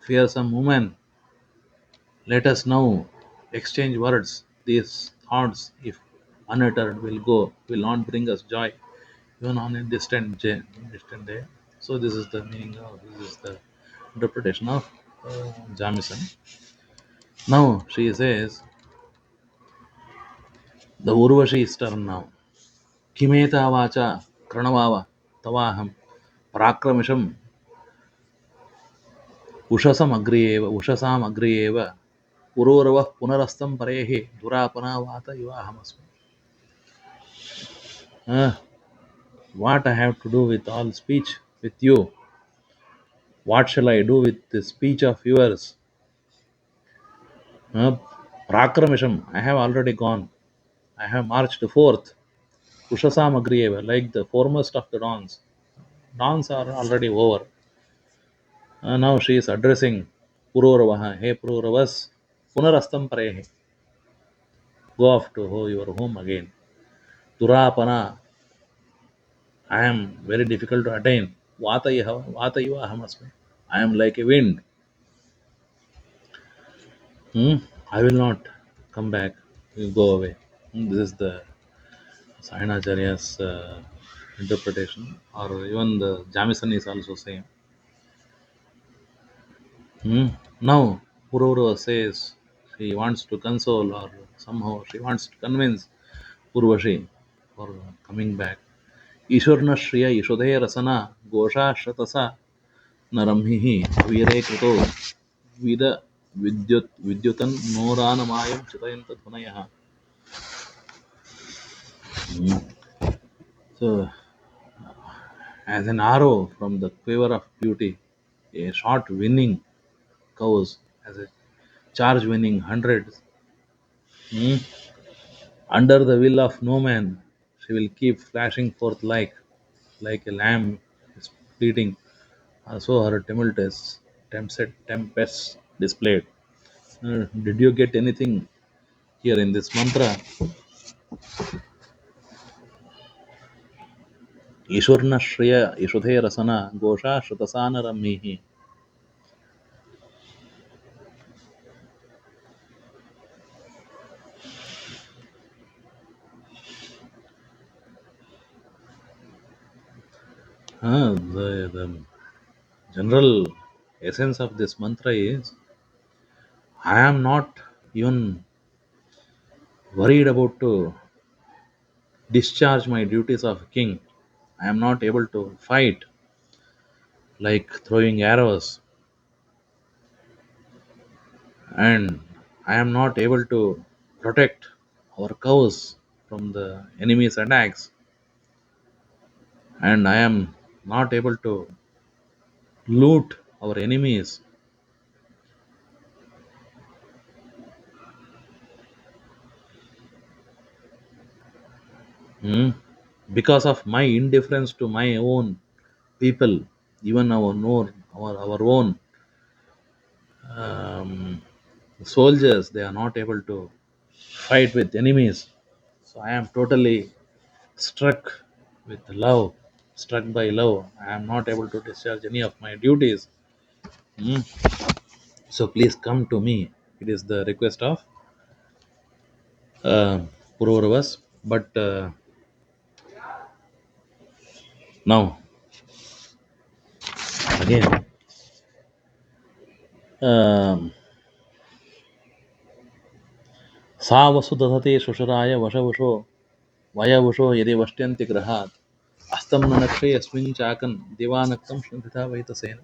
fearsome woman. Let us now exchange words. These thoughts, if unuttered, will not bring us joy, even on a distant day." So this is the meaning of, this is the interpretation of Jamison. Now she says, the Urvashi is turn now. Kimeta vacha kranavava tavaham prakramisham उषसाम् अग्रे एव पुरोरवः पुनरस्तं परेः दुरापनावात युवाहमस्मि. What I have to do with all speech with you? What shall I do with the speech of yours? Uh, Prakramisham, I have already gone. I have marched forth. Ushasam Agriyeva, like the foremost of the dawns. Dawns are already over. Now she is addressing Pururavaha. Hey Pururavas, Punarastam Parehe. Go off to your home again. Durapana, I am very difficult to attain. Vataiva ahamasmi. I am like a wind. Hmm? I will not come back. You go away. This is the Acharya's interpretation, or even the Jamison is also saying. Hmm? Now, Pururava says she wants to console, or somehow she wants to convince Urvashi for coming back. Eswaran श्रिय ईशोदय रसना घोषा शतसा नरम्भिः वीरे कृतो with विद्युतन् नोरानमायं चितयन्त ध्वनयः. So, as an arrow from the quiver of beauty, a shot winning cows, as a charge winning hundreds, hmm, under the will of no man, she will keep flashing forth like a lamb is bleating. So her tempests displayed. Did you get anything here in this mantra? Eswaran श्रेय ईशुधे रसना घोषा श्रुतसान रम्मीहि. The general essence of this mantra is, I am not even worried about to discharge my duties of a king. I am not able to fight like throwing arrows, and I am not able to protect our cows from the enemy's attacks, and I am not able to loot our enemies. Hmm? Because of my indifference to my own people, even our own um, soldiers, they are not able to fight with enemies. So I am totally struck with love, struck by love. I am not able to discharge any of my duties. Hmm? So please come to me. It is the request of uh, Pururavas. But now, again, um, सा वसु दधते शुशराय वशवशो वयवशो यदि वष्ट्यन्ति गृहात् अस्तं न नक्षे यस्मिन् चाकन् दिवानक्तं श्नुतिता वैतसेन.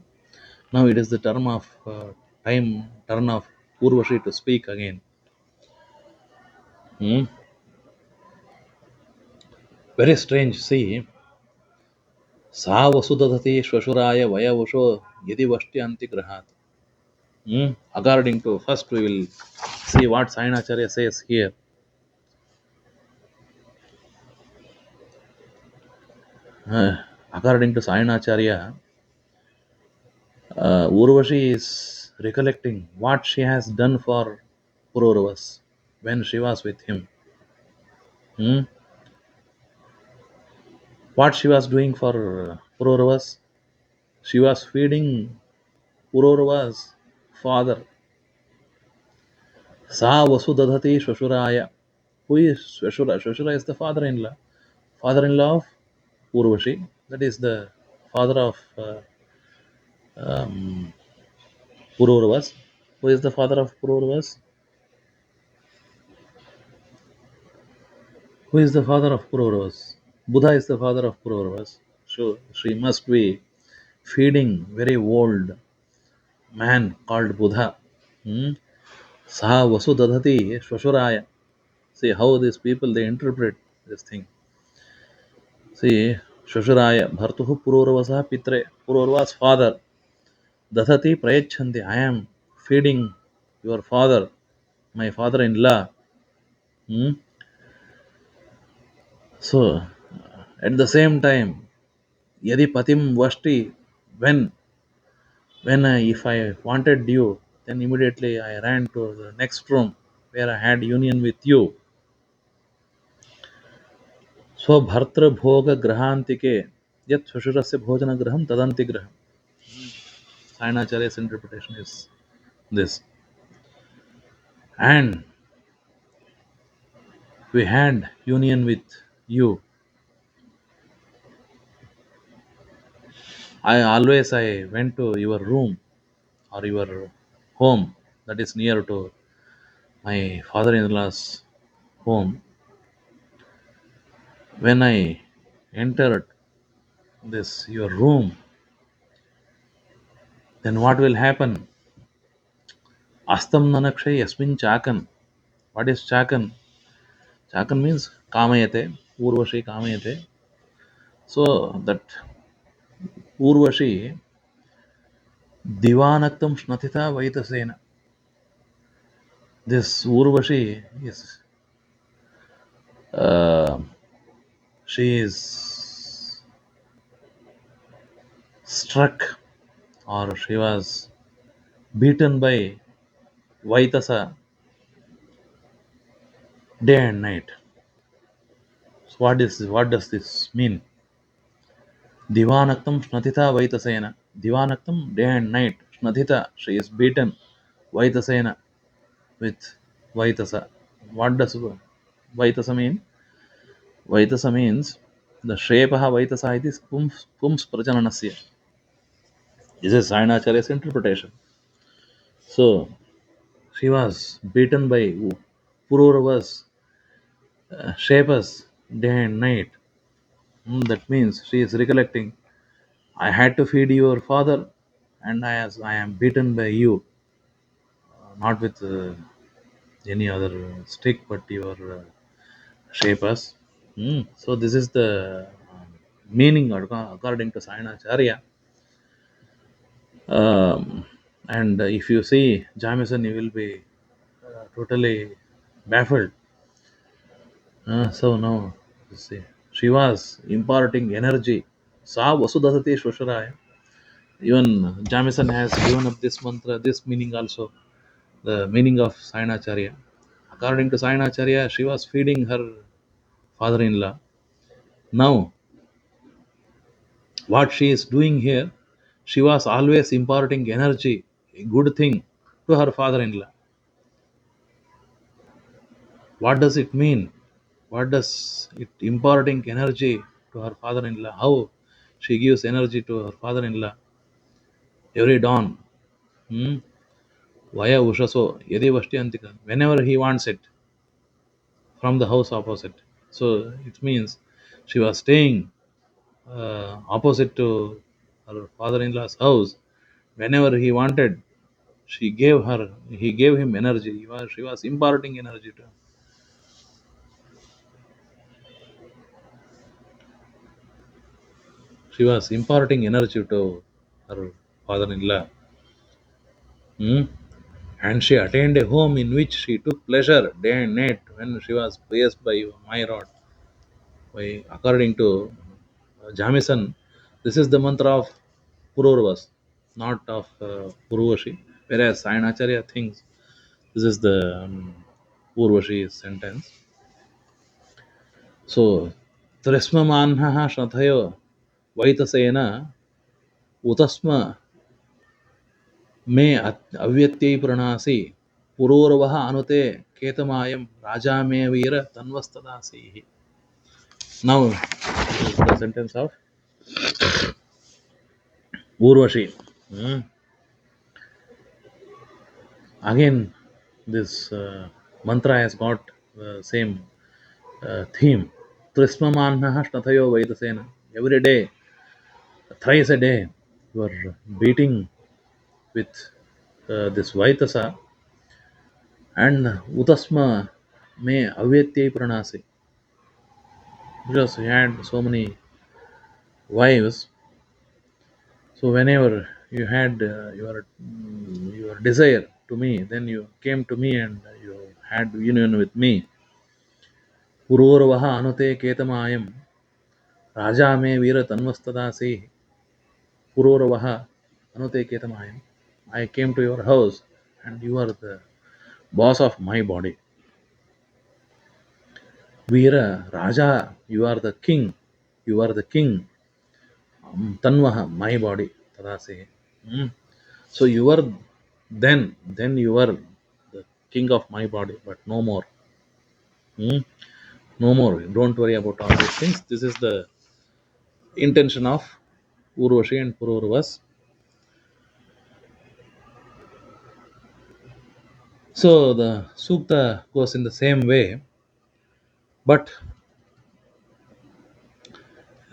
Now it is the turn of Urvashi to speak again. Hmm? Very strange. See, सा वसु दधते श्वशुराय वयवशो यदि वष्ट्यन्ति गृहात्. According to, first we will see what Sainacharya says here. Uh, According to Acharya, Urvashi is recollecting what she has done for Pururavas when she was with him. Hmm? What she was doing for Pururavas? She was feeding Pururavas' father. Sa Vasudadhati Shashuraya. Who is Shashura? Shashura is the father-in-law. Father-in-law of Urvashi. That is the father of um, Pururavas. Who is the father of Pururavas? Who is the father of Pururavas? Buddha is the father of Pururavas. So she must be feeding very old man called Buddha. Hmm? Saha Vasudadhati Shashuraya. See how these people they interpret this thing. See, Shashuraya Bhartuhu Pururavasa Pitre. Pururavas father. Dathati Prayachanti. I am feeding your father, my father in law. Hmm? So at the same time, Yadi Patim Vashti, when if I wanted you, then immediately I ran to the next room where I had union with you. स्वभर्तृ भोग ग्रहांतिके यत् षुषुरस्य भोजन graham tadanti graham. Sayanacharya's interpretation is this. And we had union with you. I went to your room or your home that is near to my father-in-law's home. When I entered this your room, then what will happen? Astam nanakshay yasmin chakan. What is chakan? Chakan means kamayate, urvashi kamayate. So that urvashi divanaktam shnatita vaitasena. This urvashi is uh, she is struck or she was beaten by Vaitasa day and night. So what does this mean? Divanaktam Shnatita Vaitasena. Divanaktam day and night. Shnatita, she is beaten. Vaitasena with Vaitasa. What does Vaitasa mean? Vaitasa means the Shrepaha Vaitasa it is Pums Prajananasya. This is Sayanacharya's interpretation. So she was beaten by Pururavas, Shepas day and night. That means she is recollecting. I had to feed your father, and I am beaten by you, not with any other stick, but your shapers. So this is the meaning according to Sayanacharya. Um, and if you see Jamison, you will be totally baffled. So now, you see, she was imparting energy. Sa Vasudhati Shvasharaya. Even Jamison has given up this mantra, this meaning also, the meaning of Sayanacharya. According to Sayanacharya, she was feeding her father in law. Now, what she is doing here, she was always imparting energy, a good thing, to her father in law. What does it mean? What does it imparting energy to her father in law? How she gives energy to her father in law every dawn? Hmm? Vaya Ushaso, Yadi Vashti Antika, whenever he wants it from the house opposite. So it means she was staying opposite to her father-in-law's house. Whenever he wanted, he gave him energy. She was imparting energy to him. She was imparting energy to her father-in-law. Hmm? And she attained a home in which she took pleasure day and night when she was praised by my rod. By, according to Jamison. This is the mantra of Pururavas, not of Puruvashi. Whereas Sayan Acharya thinks this is the Urvashi sentence. So, Trismamanha Shathayo Vaitasena Utasma Me Avyatyi Pranasi Pururavaha Anute Ketamayam Raja Me Veera Tanvastadasi. Now, this is the sentence of Urvashi. Hmm. Again, this mantra has got the same theme. Trismamanha Shnathayo Vaitasena. Every day, thrice a day, you are beating with this Vaitasa and Utasma me Avyatyi Pranasi. Because he had so many wives, so whenever you had your desire to me, then you came to me and you had union with me. Pururavaha anute ketamayam Raja me Veera Tanvastadasi. Pururavaha anute ketamayam. I came to your house and you are the boss of my body. Veera, Raja, you are the king. You are the king. Tanvaha, my body. Tadase. Hmm. So you are then you are the king of my body, but no more. Hmm? No more. Don't worry about all these things. This is the intention of Urvashi and Pururavas. So the Sukta goes in the same way, but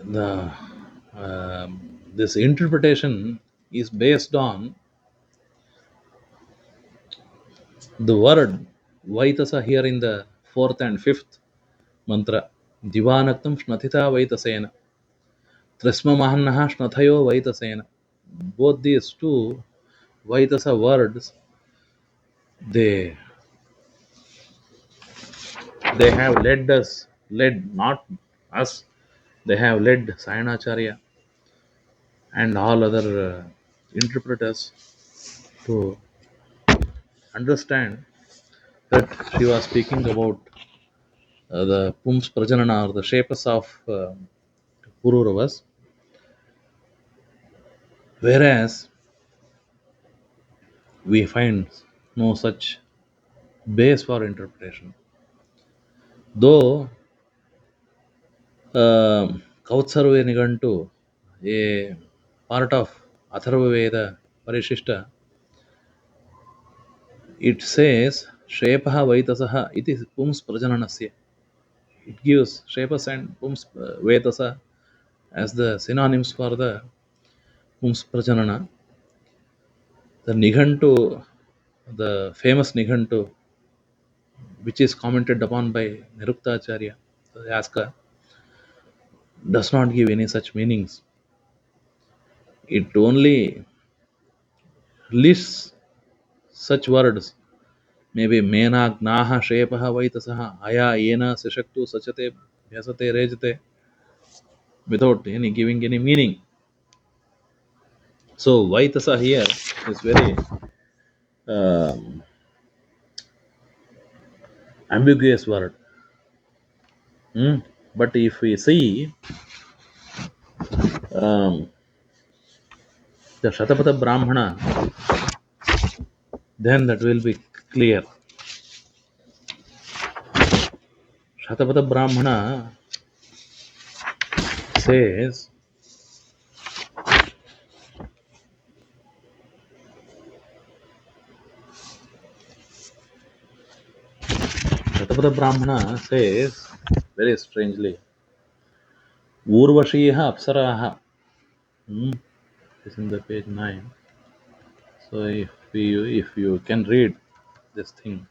the this interpretation is based on the word Vaitasa here in the fourth and fifth mantra. Divanaktam Shnatita Vaitasena. Trisma Mahannaha Shnathayo Vaitasena. Both these two Vaitasa words, they they have led not us, they have led Sayanacharya and all other interpreters to understand that she was speaking about the Pums Prajanana or the shapes of Pururavas, whereas we find no such base for interpretation. Though Kautsarve Nigantu, a part of Atharva Veda Parishishta, it says Shepaha Vaitasaha iti Pums Prajananasya. It gives Shepas and Pums Vaitasa as the synonyms for the Pums Prajanana. The Nighantu, the famous Nighantu, which is commented upon by Nirukta Acharya, the Yaska, does not give any such meanings. It only lists such words. Maybe Mena Gnaha Shepaha Vaitasaha Aya Yena Sishaktu Sachate Vyasate Rejate without any giving any meaning. So Vaitasa here is very um, ambiguous word. Hmm? But if we see the Shatapatha Brahmana, then that will be clear. Shatapatha Brahmana says, Shatapatha Brahmana says very strangely, Urvashiha Apsaraha. Hmm? It's in the page 9. So if you can read this thing.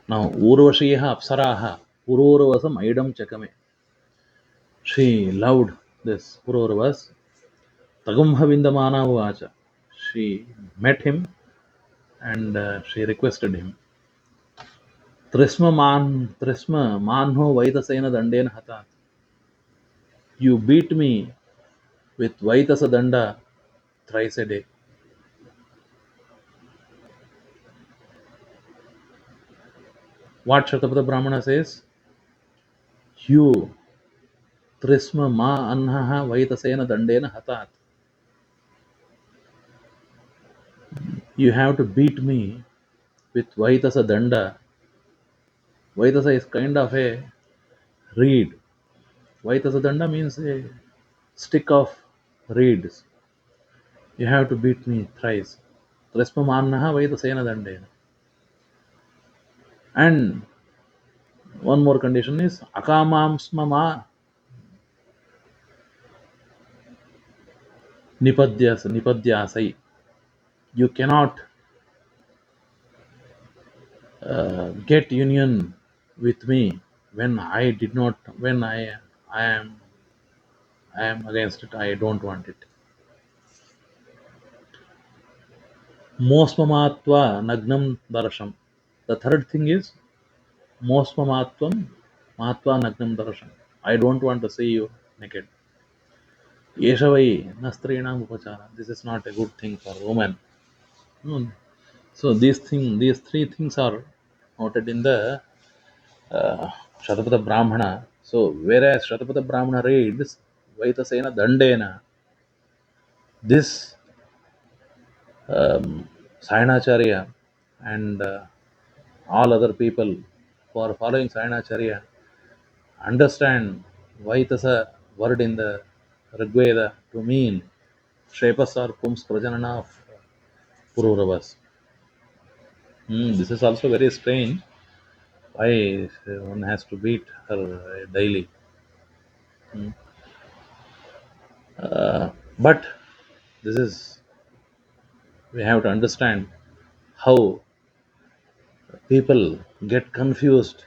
Now Urvashiha Apsaraha Pururavasam Aidam Chakame. She loved this Pururavas. Tagumhavindamana Vacha. She met him and she requested him. Trisma Manho Vaitasena Dandena Hatat. You beat me with Vaitasa Danda thrice a day. What Shatapada Brahmana says? You Trisma Ma Annaha Vaitasena Dandena Hatat. You have to beat me with Vaitasa Danda. Vaitasa is kind of a reed. Vaitasa Danda means a stick of reeds. You have to beat me thrice. Trisma Ma Annaha Vaitasena Dandena. And one more condition is Akamamsmama Nipadyasai. You cannot get union with me when I did not, when I am, I am against it. I don't want it. Mosmamatva nagnam darasham. The third thing is mosmamatvam matva nagnam darasham. I don't want to see you naked. Yeshavai nastrinam upachara. This is not a good thing for women. Hmm. So these three things are noted in the Shatapada Brahmana. So whereas Shatapada Brahmana reads Vaitasena Dandena, this Sayanacharya and all other people who are following Sayanacharya understand Vaitasa word in the Rgveda to mean Shepas or Pums Prajanana of Pururavas. This is also very strange. Why one has to beat her daily? But this is, we have to understand how people get confused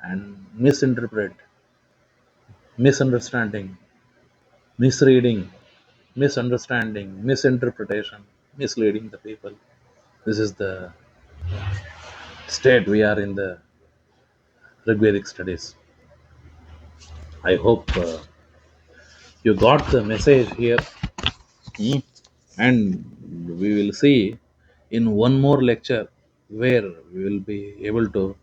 and misinterpret, misunderstanding, misreading, misunderstanding, misinterpretation, misleading the people. This is the state we are in the Rigvedic studies. I hope you got the message here. Hmm. And we will see in one more lecture where we will be able to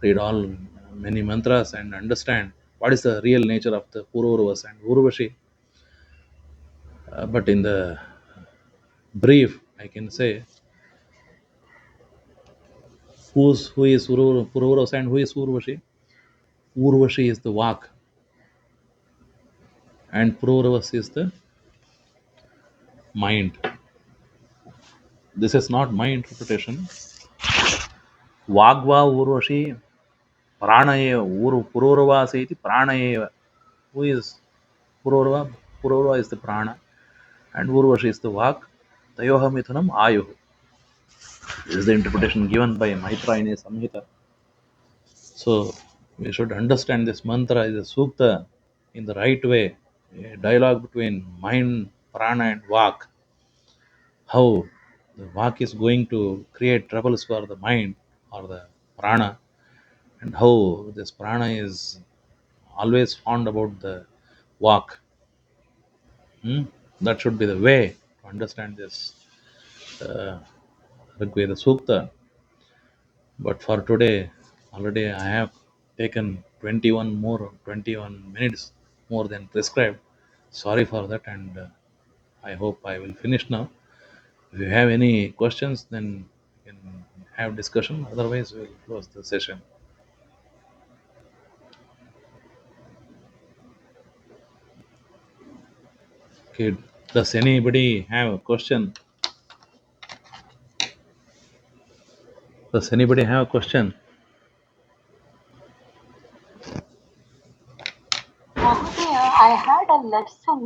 read all many mantras and understand what is the real nature of the Pururavas and Urvashi. But in the brief, I can say who is Pururavas and who is Urvashi. Urvashi is the Vak and Pururavas is the mind. This is not my interpretation. Vagva Urvashi Pranayeva Pururavas iti Pranayeva. Who is Pururava? Pururava is the Prana and Urvashi is the Vak. Tayoha Mithunam Ayuh. This is the interpretation given by Maitra in a Samhita. So we should understand this mantra is a sukta in the right way, a dialogue between mind, prana, and vak. How the vak is going to create troubles for the mind or the prana, and how this prana is always fond about the vak. Hmm? That should be the way to understand this uh, Rigveda Sukta. But for today, already I have taken 21 minutes more than prescribed. Sorry for that, and I hope I will finish now. If you have any questions, then we can have discussion. Otherwise, we'll close the session. Okay. Does anybody have a question? Does anybody have a question? Mahodaya, I had a lesson